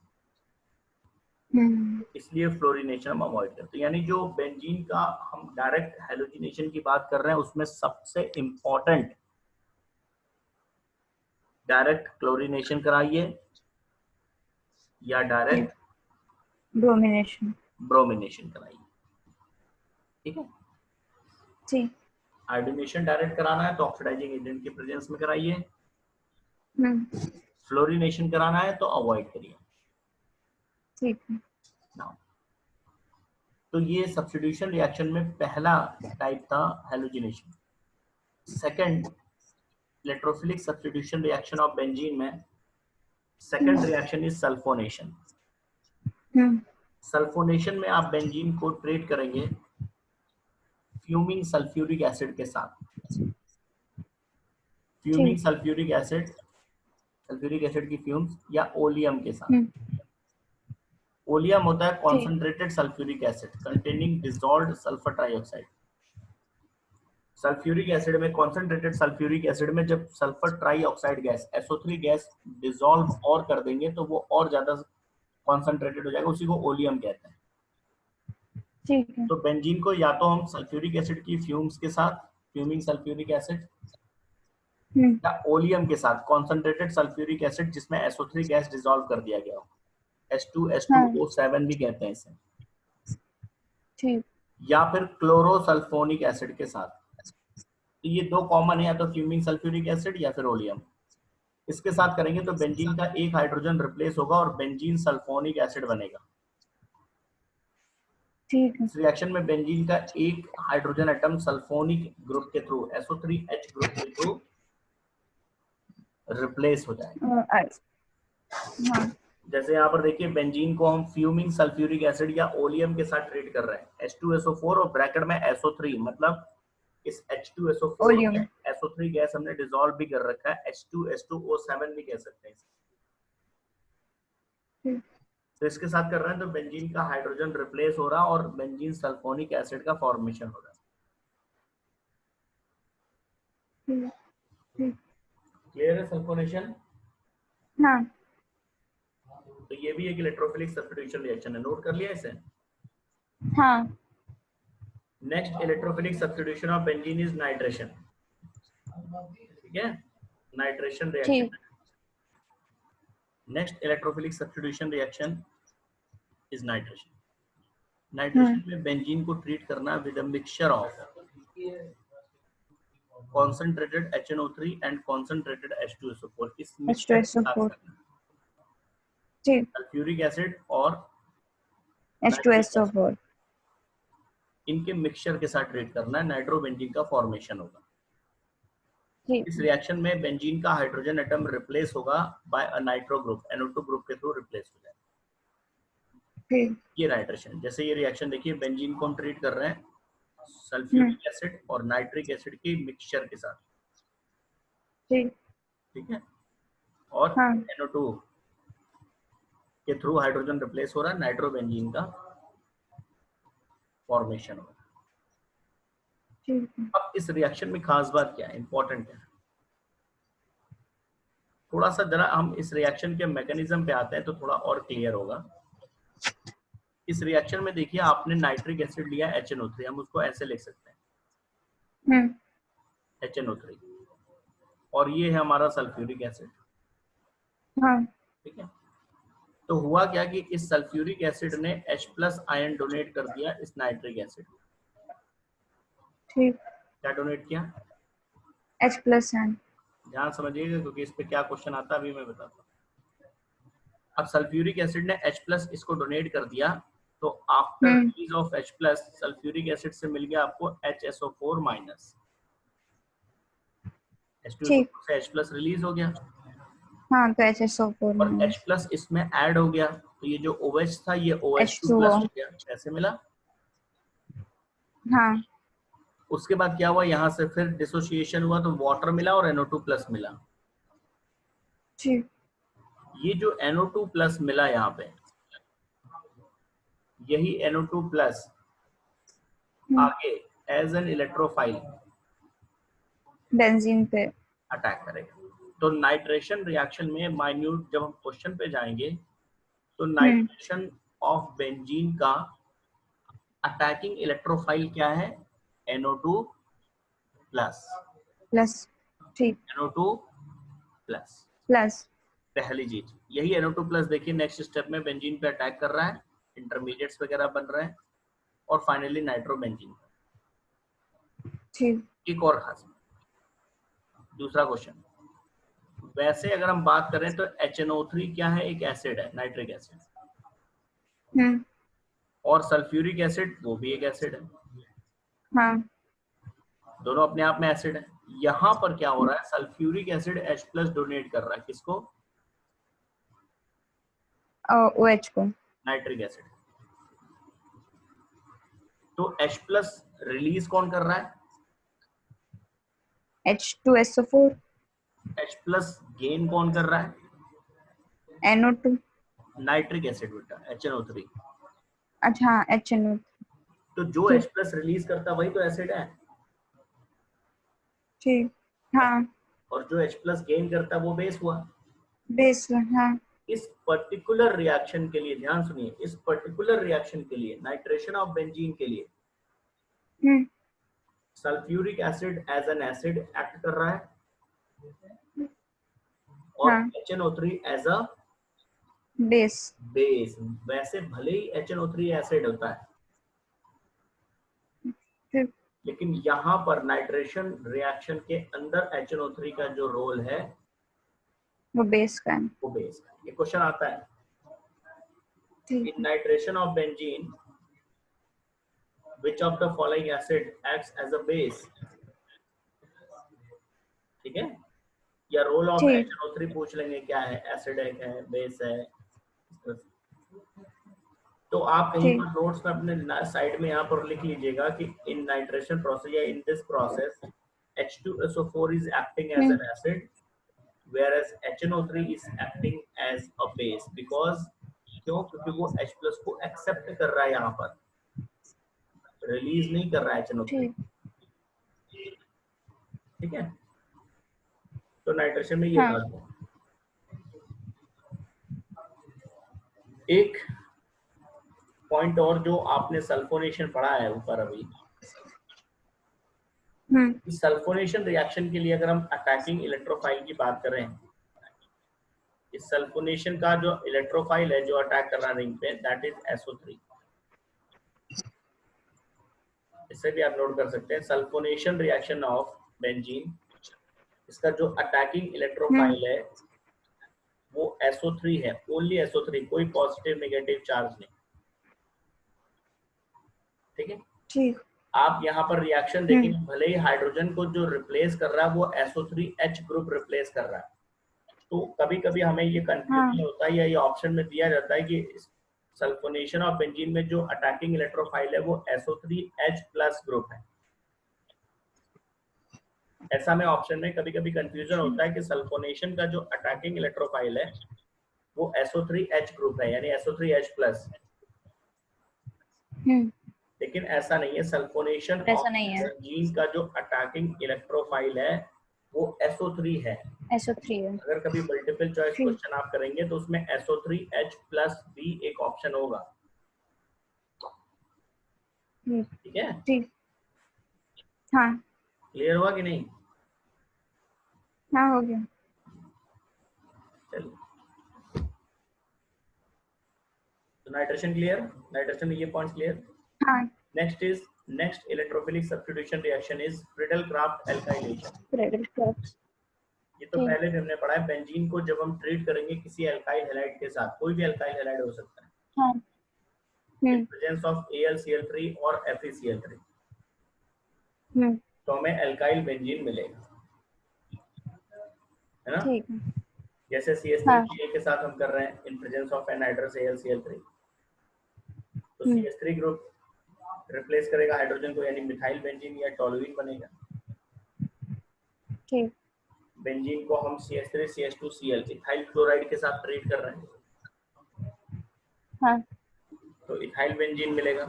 हम्म। इसलिए फ्लोरिनेशन हम अवॉइड करते हैं। यानी जो बेंजीन का हम डायरेक्ट हेलोजिनेशन की बात कर रहे हैं उसमें सबसे इंपॉर्टेंट डायरेक्ट क्लोरिनेशन कराइए या डायरेक्ट ब्रोमिनेशन। ब्रोमिनेशन कराइए। ठीक है। ठीक। आयोडीनेशन डायरेक्ट कराना है तो ऑक्सीडाइजिंग एजेंट के प्रेजेंस में कराइए, हम्म। फ्लोरिनेशन कराना है तो अवॉइड करिए। ठीक है। Now, तो ये सब्स्टिट्यूशन रिएक्शन में पहला टाइप था halogenation. Second, electrophilic substitution reaction of benzene में second reaction is sulphonation. Hmm. Sulphonation में आप बेंजीन को ट्रीट करेंगे फ्यूमिंग सल्फ्यूरिक एसिड के साथ। फ्यूमिंग ठीक। सल्फ्यूरिक एसिड, सल्फ्यूरिक एसिड की फ्यूम्स, या ओलियम के साथ। हम्म। ओलियम होता है ठीक। Concentrated sulphuric acid containing dissolved sulphur trioxide. Sulphuric acid में, कॉन्सेंट्रेटेड सल्फ्यूरिक एसिड में जब sulphur trioxide gas SO3 gas dissolve और कर देंगे तो वो और ज्यादा कॉन्सेंट्रेटेड हो जाएगा, उसी को ओलियम कहते हैं। ठीक है। तो बेंजीन को या तो हम सल्फ्यूरिक एसिड की फ्यूम्स के साथ, फ्यूमिंग सल्फ्यूरिक एसिड, हम्म। या ओलियम के साथ कॉन्सेंट्रेटेड सल्फ्यूरिक एसिड जिसमें SO3 गैस डिसॉल्व कर दिया गया हो, हाँ। H2SO7 भी कहते हैं इसे, ठीक। या फिर क्लोरोसल्फोनिक एसिड के साथ। तो ये दो कॉमन है, या तो फ्यूमिंग सल्फ्यूरिक एसिड या फिर ओलियम। इसके साथ करेंगे तो बेंजीन का एक हाइड्रोजन रिप्लेस होगा और बेंजीन सल्फोनिक एसिड बनेगा। ठीक है। इस रिएक्शन में बेंजीन का एक हाइड्रोजन एटम सल्फोनिक ग्रुप के थ्रू, SO3H ग्रुप के थ्रू रिप्लेस हो जाएगा। हाँ। जैसे यहाँ पर देखिए बेंजीन को हम फ्यूमिंग सल्फ्यूरिक एसिड या ओलियम के साथ ट्रीट कर रहे हैं, H2SO4 और ब्रैकेट में SO3, मतलब इस H2SO4 ओलियम। में SO3 गैस हमने डिसॉल्व भी कर रखा है, H2S2O7 भी कह सकते हैं। तो इसके साथ कर रहे हैं तो बेंजीन का हाइड्रोजन रिप्लेस हो रहा और बेंजीन सल्फोनिक एसिड का फॉर्मेशन हो रहा है। क्लियर है सल्फोनेशन? हाँ। तो ये भी एक इलेक्ट्रोफिलिक सब्स्टिट्यूशन रिएक्शन है, नोट कर लिया इसे। हाँ। Next electrophilic substitution of benzene is nitration. ठीक है, नाइट्रेशन रिएक्शन। ठीक। Next electrophilic substitution reaction is nitration. Hmm. Nitration में बेंजीन को ट्रीट करना with a mixture of concentrated HNO3 and concentrated H2SO4, इस मिक्सचर के साथ H2SO4। करना, ठीक। सल्फ्यूरिक एसिड और नाइट्रिक एसिड, H2SO4। इनके मिक्सचर के साथ ट्रीट करना है, नाइट्रोबेंजीन का फॉर्मेशन होगा। ठीक। इस रिएक्शन में बेंजीन का हाइड्रोजन एटम रिप्लेस होगा by a nitro group, NO2 group के थ्रू रिप्लेस हो जाएगा। ठीक। ये नाइट्रेशन, जैसे ये रिएक्शन देखिए बेंजीन को हम ट्रीट कर रहे हैं हम्म। सल्फ्यूरिक एसिड और नाइट्रिक एसिड के मिक्सचर के साथ। ठीक। ठीक है, और हाँ। NO2 के थ्रू हाइड्रोजन रिप्लेस हो रहा है, नाइट्रोबेंजीन का फॉर्मेशन हो रहा है। ठीक है। अब इस रिएक्शन में खास बात क्या है, इंपॉर्टेंट है, थोड़ा सा जरा हम इस रिएक्शन के मैकेनिज्म पे आते हैं तो थोड़ा और क्लियर होगा। इस रिएक्शन में देखिए आपने नाइट्रिक एसिड लिया HNO3, हम उसको ऐसे लिख सकते हैं HNO3, और ये है हमारा सल्फ्यूरिक एसिड। हाँ ठीक है, तो हुआ क्या कि इस सल्फ्यूरिक एसिड ने H+ आयन डोनेट कर दिया इस नाइट्रिक एसिड। ठीक। क्या डोनेट किया? H+ है। ध्यान समझिएगा क्योंकि इस पे क्या क्वेश्चन आता है अभी मैं बताता हूँ। अब सल्फ्यूरिक एसिड ने H+ इसको डोनेट कर दिया, तो after release of H+ sulphuric acid से मिल गया आपको HSO4-। ठीक। H2SO4 से H+ रिलीज हो गया हाँ तो HSO4 और H+ इसमें ऐड हो गया, तो ये जो OH था ये OH2+ H2O। हो गया। कैसे मिला? हाँ उसके बाद क्या हुआ, यहाँ से फिर डिसोसिएशन हुआ तो वाटर मिला और NO2+ मिला। ठीक। ये जो NO2+ मिला यहाँ पे, यही NO2+ आगे एज एन इलेक्ट्रोफाइल बेंजीन पे अटैक करेगा। तो नाइट्रेशन रिएक्शन में माइन्यूट जब हम क्वेश्चन पे जाएंगे तो नाइट्रेशन ऑफ बेंजीन का अटैकिंग इलेक्ट्रोफाइल क्या है? NO2+। प्लस। ठीक। NO2+। प्लस। पहली चीज यही NO2+, देखिए नेक्स्ट स्टेप में बेंजीन पे अटैक कर रहा है, इंटरमीडिएट्स वगैरह बन रहे हैं और फाइनली नाइट्रोबेंजीन। ठीक। एक और खास दूसरा क्वेश्चन, वैसे अगर हम बात करें तो HNO3 क्या है? एक एसिड है, नाइट्रिक एसिड। और सल्फ्यूरिक एसिड वो भी एक एसिड है। हाँ दोनों अपने आप में एसिड है। यहाँ पर क्या हो रहा है, सल्फ्यूरिक एसिड H+ डोनेट कर रहा है किसको? OH को। Nitric acid. तो H+ रिलीज कौन कर रहा है? H2SO4। H+ गेन कौन कर रहा है? NO2। नाइट्रिक एसिड बेटा, HNO3। अच्छा हाँ HNO। तो जो ठीक। H+ रिलीज करता है वही तो एसिड है, ठीक। हाँ और जो H+ गेन करता है वो बेस हुआ। बेस। हाँ इस पर्टिकुलर रिएक्शन के लिए ध्यान सुनिए, इस पर्टिकुलर रिएक्शन के लिए नाइट्रेशन ऑफ बेंजीन के लिए sulphuric acid as an acid act कर रहा है और हाँ HNO3 as a base. Base. वैसे भले ही HNO3 एसिड होता है, ठीक। लेकिन यहाँ पर नाइट्रेशन रिएक्शन के अंदर HNO3 का जो रोल है वो बेस का है। वो बेस है। ये क्वेश्चन आता है ठीक इन है। Nitration of benzene which of the following acid acts as a base। ठीक है, या रोल ऑफ ठीक। HNO3 पूछ लेंगे क्या है, एसिड है बेस है। तो आप कहीं ठीक। पर नोट्स में अपने साइड में यहाँ पर लिख लीजिएगा कि इन नाइट्रेशन प्रोसेस या in this process H2SO4 is acting as an acid whereas HNO3 is acting as a base because क्यों? क्योंकि वो H+ को एक्सेप्ट कर रहा है, यहाँ पर रिलीज नहीं कर रहा है HNO3। ठीक। ठीक है, तो नाइट्रेशन में ये हाँ बात है। एक पॉइंट और जो आपने सल्फोनेशन पढ़ा है ऊपर अभी, इस सल्फोनेशन रिएक्शन के लिए अगर हम अटैकिंग इलेक्ट्रोफाइल की बात करें, इस सल्फोनेशन का जो इलेक्ट्रोफाइल है जो अटैक कर रहा है रिंग पे, दैट इज SO3। इसे भी आप नोट कर सकते हैं, सल्फोनेशन रिएक्शन ऑफ बेंजीन, इसका जो अटैकिंग इलेक्ट्रोफाइल है वो SO3 है, ओनली SO3, कोई पॉजिटिव नेगेटिव चार्ज नहीं। ठीक है, ठीक। आप यहाँ पर रिएक्शन देखेंगे, भले ही हाइड्रोजन को जो रिप्लेस कर रहा है वो SO3H ग्रुप रिप्लेस कर रहा है। तो कभी कभी हमें ये कंफ्यूजन होता है या ये ऑप्शन में दिया जाता है कि सल्फोनेशन ऑफ बेंजीन में जो अटैकिंग इलेक्ट्रोफाइल है वो SO3H+ ग्रुप है। ऐसा में ऑप्शन में कभी कभी कंफ्यूजन होता है कि सल्फोनेशन का जो अटैकिंग इलेक्ट्रोफाइल है वो SO3H ग्रुप है, यानी SO3H+। लेकिन ऐसा नहीं है, सल्फोनेशन ऑफ ऐसा नहीं है। बेंजीन का जो अटैकिंग इलेक्ट्रोफाइल है वो SO3 है। SO3 है। अगर कभी मल्टीपल चॉइस ठीक। क्वेश्चन आप करेंगे तो उसमें SO3H प्लस B एक ऑप्शन होगा। ठीक है, ठीक। हाँ क्लियर हुआ कि नहीं? हाँ हो गया। चलिए, तो नाइट्रेशन क्लियर, नाइट्रेशन ये पॉइंट्स क्लियर। हाँ। Next electrophilic substitution reaction is Friedel-Crafts alkylation. Credit card. ये तो पहले भी हमने पढ़ा है। बेंजीन को जब हम ट्रीट करेंगे किसी एल्काइल हैलाइड के साथ, कोई भी एल्काइल हैलाइड हो सकता है, हाँ। इन प्रेजेंस ऑफ AlCl3 और FeCl3, तो हमें एल्काइल बेंजीन मिलेगा, है ना? ठीक है। जैसे CH3Cl के साथ हम कर रहे हैं इन प्रेजेंस ऑफ एनहाइड्रस AlCl3, तो CH3 ग्रुप रिप्लेस करेगा हाइड्रोजन को, यानी मिथाइल बेंजीन या टोलुइन बनेगा। ठीक। बेंजीन को हम CH3CH2Cl इथाइल क्लोराइड के साथ ट्रीट कर रहे हैं, हाँ। तो इथाइल बेंजीन मिलेगा।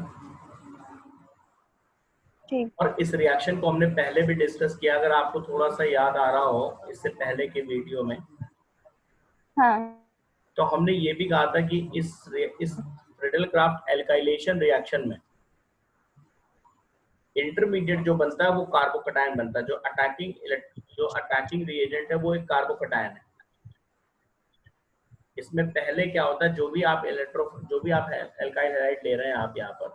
ठीक। और इस रिएक्शन को हमने पहले भी डिस्कस किया, अगर आपको थोड़ा सा याद आ रहा हो इससे पहले के वीडियो में, हाँ। तो हमने ये भी कहा था कि इस फ्रीडल-क्राफ्ट एल्काइलेशन रिएक्शन में इंटरमीडिएट जो बनता है वो कार्बोकैटायन बनता है। जो अटैचिंग रिएजेंट है वो एक कार्बोकैटायन है। इसमें पहले क्या होता है, जो भी आप एल्काइल हैलाइड ले रहे हैं आप यहाँ पर,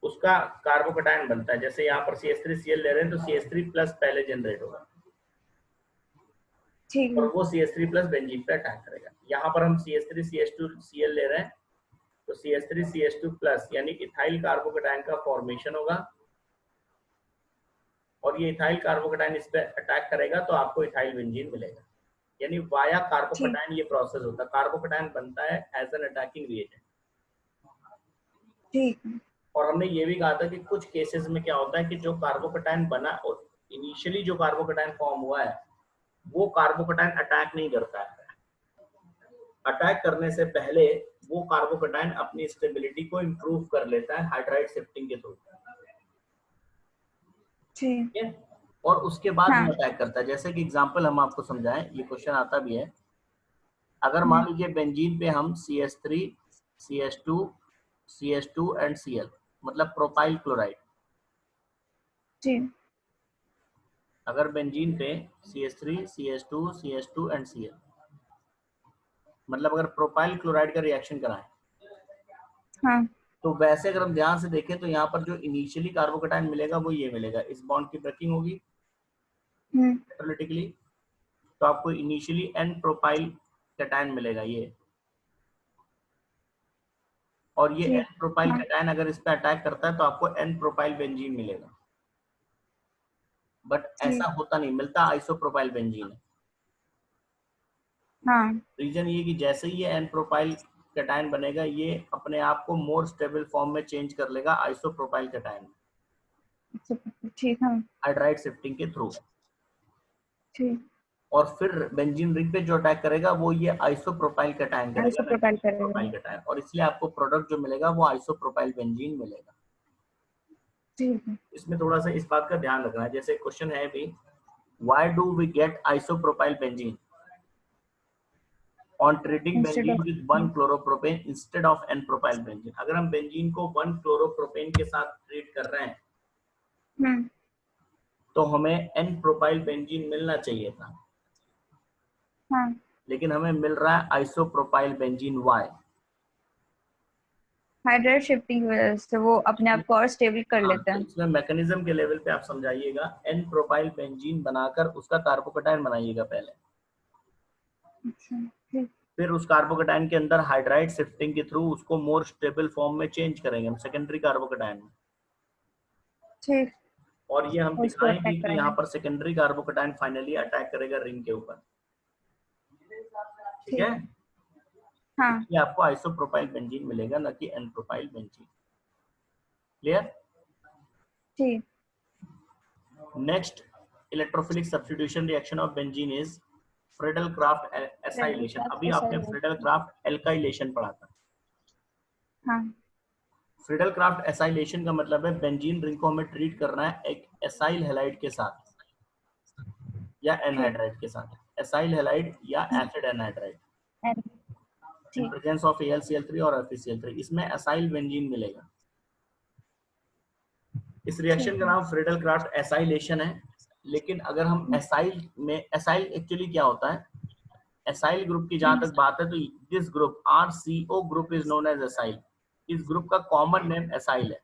उसका कार्बोकैटायन बनता है। जैसे यहाँ पर CH3Cl ले रहे हैं तो CH3 प्लस पहले जनरेट होगा ठीक और है। वो CH3 प्लस बेंजीन पे अटैक करेगा। यहाँ पर हम CH3CH2Cl ले रहे हैं तो CH3CH2 प्लस यानी इथाइल कार्बोकैटायन का फॉर्मेशन होगा, और ये इथाइल कार्बोकैटायन इस पे अटैक करेगा तो आपको इथाइल बेंजीन मिलेगा। यानी वाया कार्बोकैटायन ये प्रोसेस होता है। कार्बोकैटायन बनता है एज एन अटैकिंग रिएजेंट। ठीक है। और हमने ये भी कहा था कि कुछ केसेस में क्या होता है कि जो कार्बोकैटायन बना और इनिशियली जो कार्बोकैटायन फॉर्म हुआ है वो कार्बोकैटायन अटैक नहीं करता है। अटैक करने से पहले वो कार्बोकैटायन अपनी स्टेबिलिटी को इंप्रूव कर लेता है हाइड्राइड शिफ्टिंग के थ्रू, ठीक है, और उसके बाद वो अटैक करता है। जैसे कि एग्जांपल हम आपको समझाएं, ये क्वेश्चन आता भी है। अगर मान लीजिए बेंजीन पे हम CH3 CH2 CH2 and Cl मतलब प्रोपाइल क्लोराइड, अगर बेंजीन पे CH3 CH2 CH2 and Cl मतलब अगर प्रोपाइल क्लोराइड का रिएक्शन कराएं, हाँ। तो वैसे अगर हम ध्यान से देखें तो यहाँ पर जो इनिशियली कार्बोकैटायन मिलेगा वो ये मिलेगा। इस बॉन्ड की ब्रेकिंग होगी इलेक्ट्रोलाइटिकली, तो आपको इनिशियली N प्रोपाइल कैटायन मिलेगा ये, और ये N प्रोपाइल कैटायन अगर इस पे अटैक करता है तो आपको N प्रोपाइल बेंजीन मिलेगा। बट ऐसा होता नहीं, मिलता आइसोप्रोपाइल बेंजीन है। हाँ। रीजन ये कि जैसे ही ये N प्रोपाइल कैटायन बनेगा ये अपने आप को मोर स्टेबल फॉर्म में चेंज कर लेगा आइसोप्रोपाइल कैटायन, ठीक है, हाइड्राइड शिफ्टिंग के थ्रू। ठीक। और फिर बेंजीन रिंग पे जो अटैक करेगा वो ये आइसोप्रोपाइल कैटायन करेगा, आइसोप्रोपाइल प्रोपाइल कैटायन, और इसलिए आपको प्रोडक्ट जो मिलेगा वो आइसोप्रोपाइल बेंजीन मिलेगा। ठीक है। इसमें थोड़ा सा इस बात का ध्यान रखना है। जैसे क्वेश्चन है भी, why do we get isopropyl benzene on treating benzene with 1 chloropropane instead of N propyl benzene. अगर हम बेंजीन को 1 क्लोरोप्रोपेन के साथ ट्रीट कर रहे हैं तो हमें N प्रोपाइल बेंजीन मिलना चाहिए था, लेकिन हमें मिल रहा है isopropyl benzene. Why? Hydride shifting की वजह से वो अपने आप को और स्टेबल कर लेते तो हैं। इसमें मैकेनिज्म के लेवल पे आप समझाइएगा, N प्रोपाइल बेंजीन बनाकर उसका कार्बोकैटायन बनाइएगा पहले, अच्छा। फिर उस कार्बोकैटायन के अंदर हाइड्राइड शिफ्टिंग के थ्रू उसको मोर स्टेबल फॉर्म में चेंज करेंगे हम सेकेंडरी कार्बोकैटायन में। ठीक। और ये हम उसको दिखाएंगे अटैक कि करेंगे। यहाँ पर सेकेंडरी कार्बोकैटायन फाइनली अटैक करेगा रिंग के ऊपर। ठीक है, हाँ। ये आपको आइसोप्रोपाइल बेंजीन मिलेगा, न कि N प्रोपाइल बेंजीन। क्लियर? ठीक। Next electrophilic substitution reaction of benzene is Friedel-Crafts acylation. अभी आपने फ्रीडल-क्राफ्ट एल्काइलेशन पढ़ा था। हाँ। फ्रीडल-क्राफ्ट एसाइलेशन का मतलब है बेंजीन रिंग को हमें ट्रीट करना है एक एसाइल हैलाइड के साथ, या एनहाइड्राइड के साथ, एसाइल हैलाइड या acid anhydride in presence of AlCl3 और FeCl3, इसमें एसाइल बेंजीन मिलेगा। इस रिएक्शन का नाम फ्रीडल क्राफ्ट एसाइलेशन है। लेकिन अगर हम एसाइल में, एसाइल एक्चुअली क्या होता है, एसाइल ग्रुप की जहां तक बात है तो this group RCO group is known as acyl. इस ग्रुप का कॉमन नेम एसाइल है,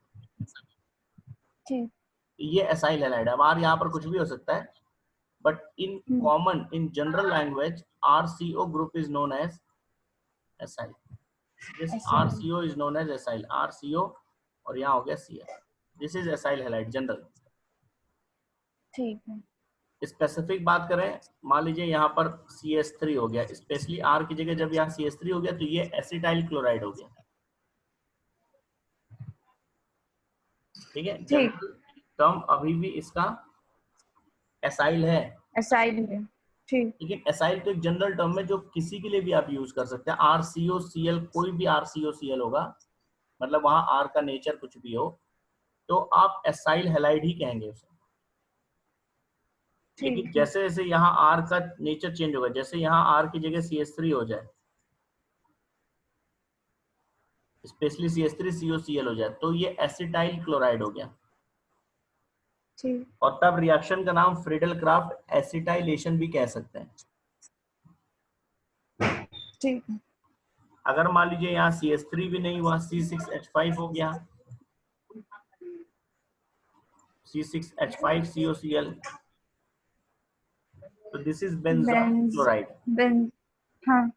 ये एसाइल हैलाइड है। अब यहाँ पर कुछ भी हो सकता है, but in common in general language RCO group is known as acyl. This RCO is known as acyl, RCO और यहाँ हो गया Cl, this is acyl halide general. ठीक है। स्पेसिफिक बात करें, मान लीजिए यहाँ पर CH3 हो गया, स्पेशली R की जगह जब यहाँ CH3 हो गया तो ये एसिटाइल क्लोराइड हो गया। ठीक है, जनरल टर्म अभी भी इसका एसाइल है, एसाइल है, ठीक। लेकिन एसाइल तो एक जनरल टर्म है जो किसी के लिए भी आप यूज कर सकते हैं। RCOCl, कोई भी RCOCl होगा, मतलब वहां R का नेचर कुछ भी हो तो आप एसाइल हैलाइड ही कहेंगे उसे। लेकिन जैसे जैसे यहाँ R का नेचर चेंज होगा, जैसे यहाँ R की जगह CH3 हो जाए, स्पेशली CH3COCl हो जाए, तो ये एसिटाइल क्लोराइड हो गया। और तब रिएक्शन का नाम फ्रीडल क्राफ्ट एसिटाइलेशन भी कह सकते हैं। ठीक है। अगर मान लीजिए यहाँ CH3 भी नहीं हुआ, C6H5 हो गया, C6H5COCl, तो दिस इज बेंजोइल क्लोराइड। हाँ।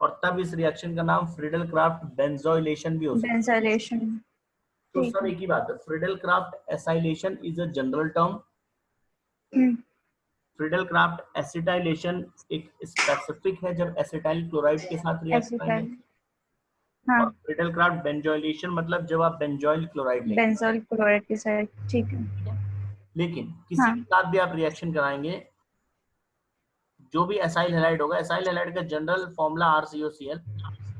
और तब इस रिएक्शन का नाम फ्रीडल क्राफ्ट बेंजोइलेशन भी हो सकता है। बेंजोइलेशन। तो सब एक ही बात है, Friedel Crafts acylation is a general term, Friedel craft acetylation एक स्पेसिफिक है जब एसिटाइल क्लोराइड के साथ रिएक्ट करेंगे। हाँ। और फ्रीडल क्राफ्ट बेंजोइलेशन मतलब जब आप बेंजोइल क्लोराइड लेंगे, बेंजोइल क्लोराइड के साथ। ठीक है। लेकिन किसी के साथ भी आप रिएक्शन कराएंगे, जो भी एसाइल हैलाइड होगा, एसाइल हैलाइड का जनरल फॉर्मूला RCOCl,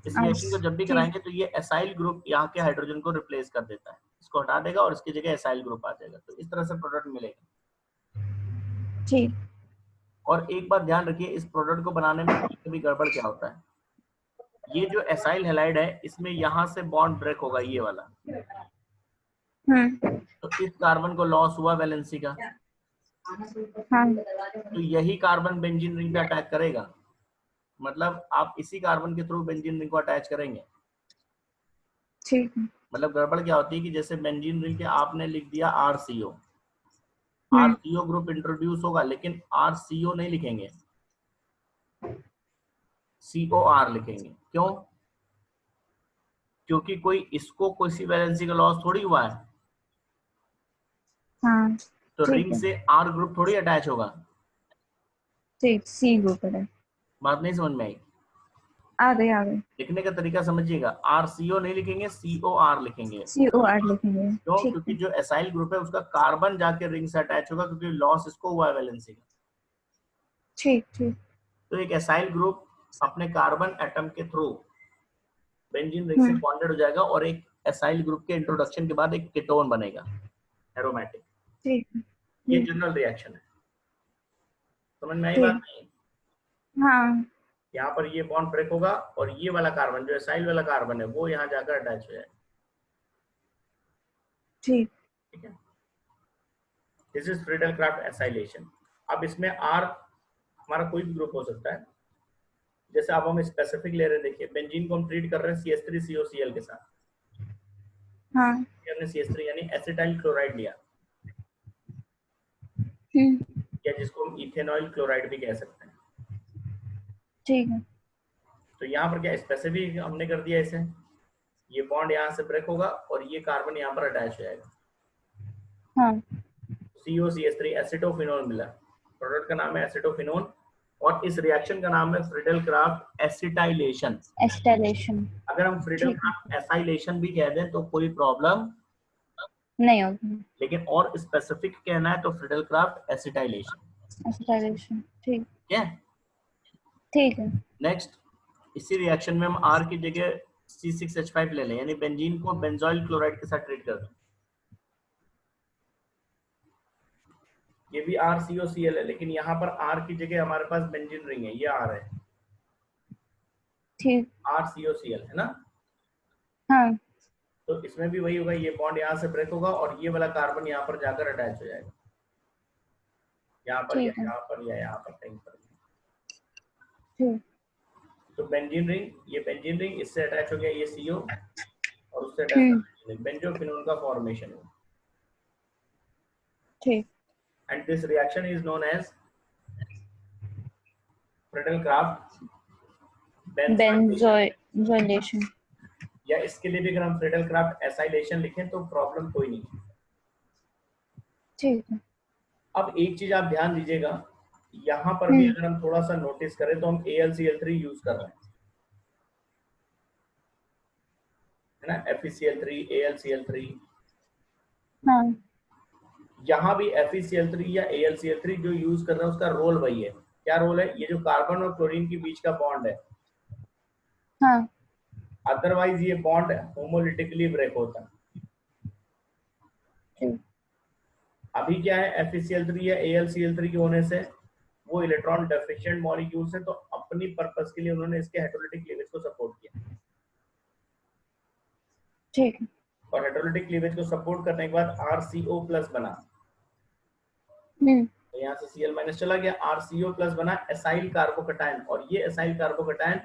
इस रिएक्शन को जब भी कराएंगे तो ये एसाइल ग्रुप यहाँ के हाइड्रोजन को रिप्लेस कर देता है, इसको हटा देगा और इसकी जगह एसाइल ग्रुप आ जाएगा। तो इस तरह से प्रोडक्ट मिलेगा। ठीक। और एक बात ध्यान रखिए, इस प्रोडक्ट को बनाने में कभी गड़बड़ क्या होता है, ये जो एसाइल हैलाइड है इसमें यहाँ से बॉन्ड ब्रेक होगा, ये वाला, तो इस कार्बन को लॉस हुआ वैलेंसी का, तो यही कार्बन बेंजीन रिंग पे अटैच करेगा, मतलब आप इसी कार्बन के थ्रू बेंजीन रिंग को अटैच करेंगे। ठीक। मतलब गड़बड़ क्या होती है कि जैसे बेंजीन रिंग के आपने लिख दिया RCO, RCO ग्रुप इंट्रोड्यूस होगा, लेकिन RCO नहीं लिखेंगे, COR लिखेंगे। क्यों? क्योंकि कोई इसको किसी वैलेंसी का लॉस थोड़ी हुआ है। हाँ, तो रिंग से R ग्रुप थोड़ी अटैच होगा। ठीक, C ग्रुप है। बात नहीं समझ में आई? आ गई। लिखने का तरीका समझिएगा, RCO नहीं लिखेंगे, COR लिखेंगे। COR लिखेंगे। क्यों? क्योंकि जो एसाइल ग्रुप है उसका कार्बन जाके रिंग से अटैच होगा, क्योंकि लॉस इसको हुआ है वैलेंसी का। ठीक। तो एक एसाइल ग्रुप अपने कार्बन एटम के थ्रू बेंजीन रिंग से बॉन्डेड हो जाएगा और एक एसाइल ग्रुप के इंट्रोडक्शन के बाद एक कीटोन बनेगा एरोमेटिक। ठीक। ये जनरल रिएक्शन है, समझ में आई बात? नहीं? हाँ। यहाँ पर ये बॉन्ड ब्रेक होगा और ये वाला कार्बन जो एसाइल वाला कार्बन है वो यहाँ जाकर अटैच हो जाएगा। ठीक है, this is Friedel Crafts acylation. अब इसमें R हमारा कोई भी ग्रुप हो सकता है, जैसे अब हम स्पेसिफिक ले रहे हैं, देखिए बेंजीन को हम ट्रीट कर रहे हैं CH3COCl के साथ। हाँ। हमने CH3 यानी एसिटाइल क्लोराइड लिया, या जिसको हम इथेनॉइल क्लोराइड भी कह सकते हैं। ठीक है। तो यहाँ पर क्या स्पेसिफिक हमने कर दिया इसे, ये बॉन्ड यहाँ से ब्रेक होगा और ये कार्बन यहाँ पर अटैच हो जाएगा। हाँ। COCH3 एसिटोफिनोल मिला, प्रोडक्ट का नाम है एसिटोफिनोल, और इस रिएक्शन का नाम है फ्रीडल क्राफ्ट एसिटाइलेशन। अगर हम फ्रीडल क्राफ्ट एसाइलेशन भी कह दें तो कोई प्रॉब्लम नहीं होगी, लेकिन और स्पेसिफिक कहना है तो फ्रीडल क्राफ्ट एसिटाइलेशन। ठीक है। नेक्स्ट, इसी रिएक्शन में हम R की जगह C6H5 ले लें, यानी बेंजीन को बेंजोइल क्लोराइड के साथ ट्रीट कर दें। ये भी RCOCl है, लेकिन यहाँ पर R की जगह हमारे पास बेंजीन रिंग है, ये R है, ठीक। RCOCl है ना। हाँ तो इसमें भी वही होगा, ये बॉन्ड यहाँ से ब्रेक होगा और ये वाला कार्बन यहाँ पर जाकर अटैच हो जाएगा, यहाँ पर या ठीक है। यहाँ पर या यहाँ पर कहीं पर। ठीक। तो बेंजीन रिंग, ये बेंजीन रिंग इससे अटैच हो गया, ये CO और उससे अटैच हम्म। कर बेंजोक्विनोन का फॉर्मेशन है। ठीक। And this reaction is known as Friedel Crafts benzoylation. Benzoylation. या इसके लिए भी अगर हम फ्रेडल-क्राफ्ट एसाइलेशन लिखें तो प्रॉब्लम कोई नहीं। ठीक है। अब एक चीज आप ध्यान दीजिएगा, यहाँ पर भी हम्म। अगर हम थोड़ा सा नोटिस करें तो हम AlCl3 यूज कर रहे हैं, है ना, FeCl3 AlCl3। हाँ। यहाँ भी FeCl3 या AlCl3 जो यूज कर रहे हैं उसका रोल वही है। क्या रोल है? ये जो कार्बन और क्लोरीन के बीच का बॉन्ड है, हाँ। अदरवाइज ये बॉन्ड होमोलिटिकली ब्रेक होता है। ठीक। अभी क्या है, FeCl3 या AlCl3 के होने से वो इलेक्ट्रॉन डेफिशिएंट मॉलिक्यूल्स है, तो अपनी पर्पस के लिए उन्होंने इसके हाइड्रोलिटिक क्लीवेज को सपोर्ट किया। ठीक है। और हाइड्रोलिटिक क्लीवेज को सपोर्ट करने के बाद RCO+ बना, तो यहाँ से Cl- चला गया, RCO+ बना एसाइल कार्बोकैटायन, और ये acyl carbocation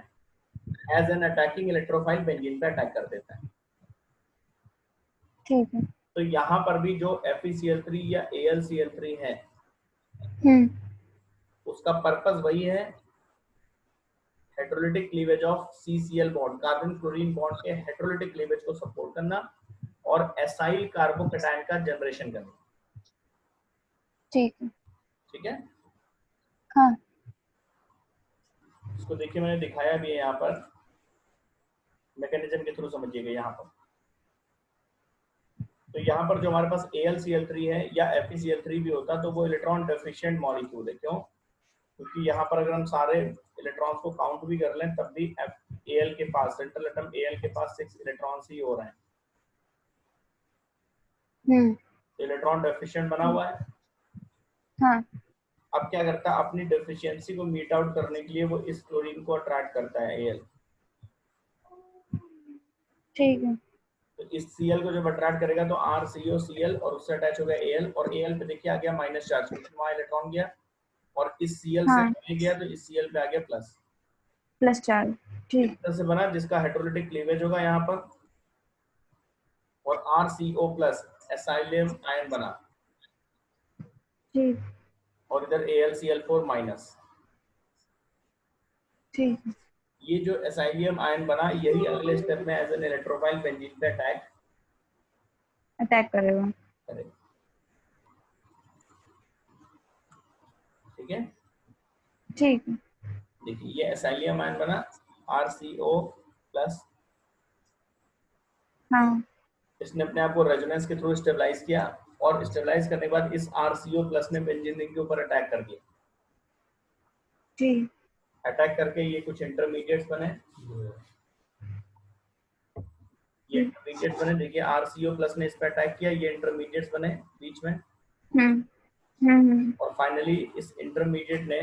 as an attacking electrophile benzene पे अटैक कर देता है। ठीक है। तो यहाँ पर भी जो FeCl3 या AlCl3 है, उसका पर्पस वही है, hydrolytic cleavage of CCl bond, carbon chlorine bond के हाइड्रोलिटिक क्लीवेज को सपोर्ट करना और एसाइल कार्बोकैटायन का जनरेशन करना। ठीक है। ठीक है। हाँ। इसको देखिए मैंने दिखाया भी है यहाँ पर, मैकेनिज्म के थ्रू समझिएगा यहाँ पर। तो यहाँ पर जो हमारे पास AlCl3 है या FeCl3 भी होता तो वो इलेक्ट्रॉन डेफिशिएंट मॉलिक्यूल है। क्यों? क्योंकि यहाँ पर अगर हम सारे इलेक्ट्रॉन्स को काउंट भी कर लें तब भी Al के पास, सेंट्रल एटम Al के पास 6 इलेक्ट्रॉन्स ही हो रहे हैं, इलेक्ट्रॉन डेफिशिएंट बना हुआ है। हाँ। अब क्या करता है, अपनी डेफिशिएंसी को मीट आउट करने के लिए वो इस क्लोरीन को अट्रैक्ट करता है Al। ठीक है। तो इस Cl को जब अट्रैक्ट करेगा तो RCOCl और उससे अटैच हो गया Al, और Al पे देखिए आ गया माइनस चार्ज, क्योंकि वहां इलेक्ट्रॉन गया, और इस Cl से हाँ। गया तो इस Cl पे आ गया प्लस। Plus charge. इस ठीक। तरह से बना, जिसका हाइड्रोलिटिक क्लीवेज होगा यहाँ पर, और RCO+ एसाइलियम आयन बना, ठीक। और इधर AlCl4-। ठीक है। ये जो एसाइलियम आयन बना, यही अगले स्टेप में एज एन इलेक्ट्रोफाइल बेंजीन पे अटैक अटैक करेगा। करेगा। ठीक है। ठीक है। देखिए ये एसाइलियम आयन बना, RCO+, हाँ। इसने अपने आप को रेजोनेंस के थ्रू स्टेबलाइज किया, और स्टेबलाइज करने के बाद इस RCO+ ने बेंजीन रिंग के ऊपर अटैक कर दिया। ठीक। अटैक करके ये कुछ इंटरमीडिएट्स बने, ये इंटरमीडिएट्स बने, देखिए RCO+ ने इस पर अटैक किया, ये इंटरमीडिएट्स बने बीच में, और फाइनली इस इंटरमीडिएट ने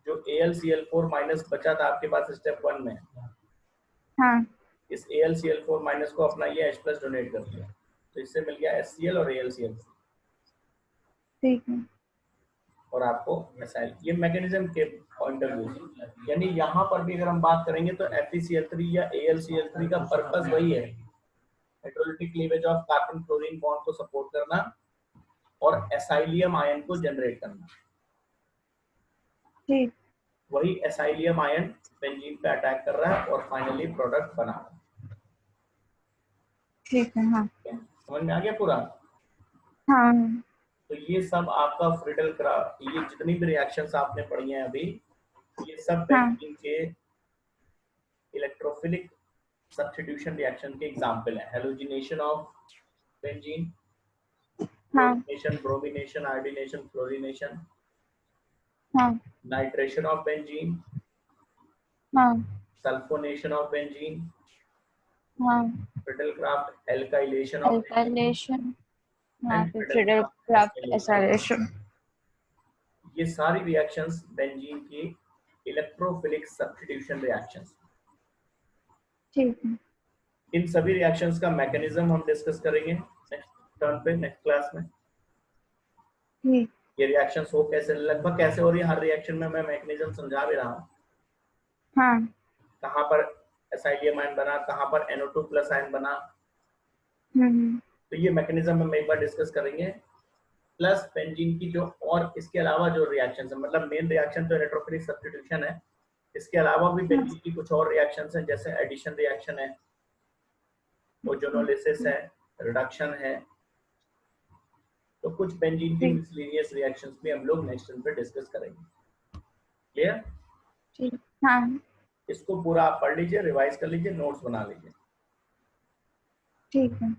जो AlCl4- बचा था आपके पास स्टेप 1 में, हाँ। इस AlCl4- को अपना ये H+ डोनेट कर दिया, तो इससे मिल गया HCl और AlCl, ठीक है। और आपको मिसाइल, ये मैकेनिज्म के पॉइंट ऑफ व्यू से, यानी यहाँ पर भी अगर हम बात करेंगे तो FeCl3 या AlCl3 का पर्पस वही है, hydrolytic cleavage of carbon chlorine bond को सपोर्ट करना और एसाइलियम आयन को जनरेट करना। ठीक। वही एसाइलियम आयन बेंजीन पे अटैक कर रहा है और फाइनली प्रोडक्ट बना रहा है। ठीक है। हाँ। समझ में आ गया पूरा? हाँ। तो ये सब आपका फ्रीडल-क्राफ्ट, ये जितनी भी रिएक्शंस आपने पढ़ी हैं अभी, ये सब हाँ। बेंजीन के इलेक्ट्रोफिलिक सब्स्टिट्यूशन रिएक्शन के एग्जांपल है। हेलोजिनेशन ऑफ बेंजीन, हाँ। क्लोरीनेशन, ब्रोमिनेशन, आयोडीनेशन, फ्लोरीनेशन, हाँ। नाइट्रेशन ऑफ बेंजीन, हाँ। सल्फोनेशन ऑफ बेंजीन, हाँ। Friedel-Crafts alkylation of benzene, alkylation. हाँ, एंड फिर फ्रीडल-क्राफ्ट फ्रीडल-क्राफ्ट एसाइलेशन। एसाइलेशन। ये सारी रिएक्शंस बेंजीन की इलेक्ट्रोफिलिक सब्स्टिट्यूशन रिएक्शंस। ठीक है। इन सभी रिएक्शंस का मैकेनिज्म हम डिस्कस करेंगे नेक्स्ट टर्न पे, नेक्स्ट क्लास में। ठीक। ये रिएक्शंस हो कैसे, लगभग कैसे हो रही है, हर रिएक्शन में मैं मैकेनिज्म समझा भी रहा हूँ। हाँ। कहाँ पर एसिडियम आयन बना, कहाँ पर NO2+ आयन बना, तो ये मैकेनिज्म हम एक बार डिस्कस करेंगे। प्लस बेंजीन की जो और इसके अलावा जो रिएक्शंस है, मतलब मेन रिएक्शन तो इलेक्ट्रोफिलिक सब्स्टिट्यूशन है, इसके अलावा भी बेंजीन की कुछ और रिएक्शंस हैं, जैसे एडिशन रिएक्शन है, ओजोनोलिसिस है, रिडक्शन है। तो कुछ बेंजीन की मिसलेनियस रिएक्शंस भी हम लोग नेक्स्ट टर्न पे डिस्कस करेंगे। क्लियर? ठीक। हाँ। इसको पूरा आप पढ़ लीजिए, रिवाइज कर लीजिए, नोट्स बना लीजिए। ठीक है।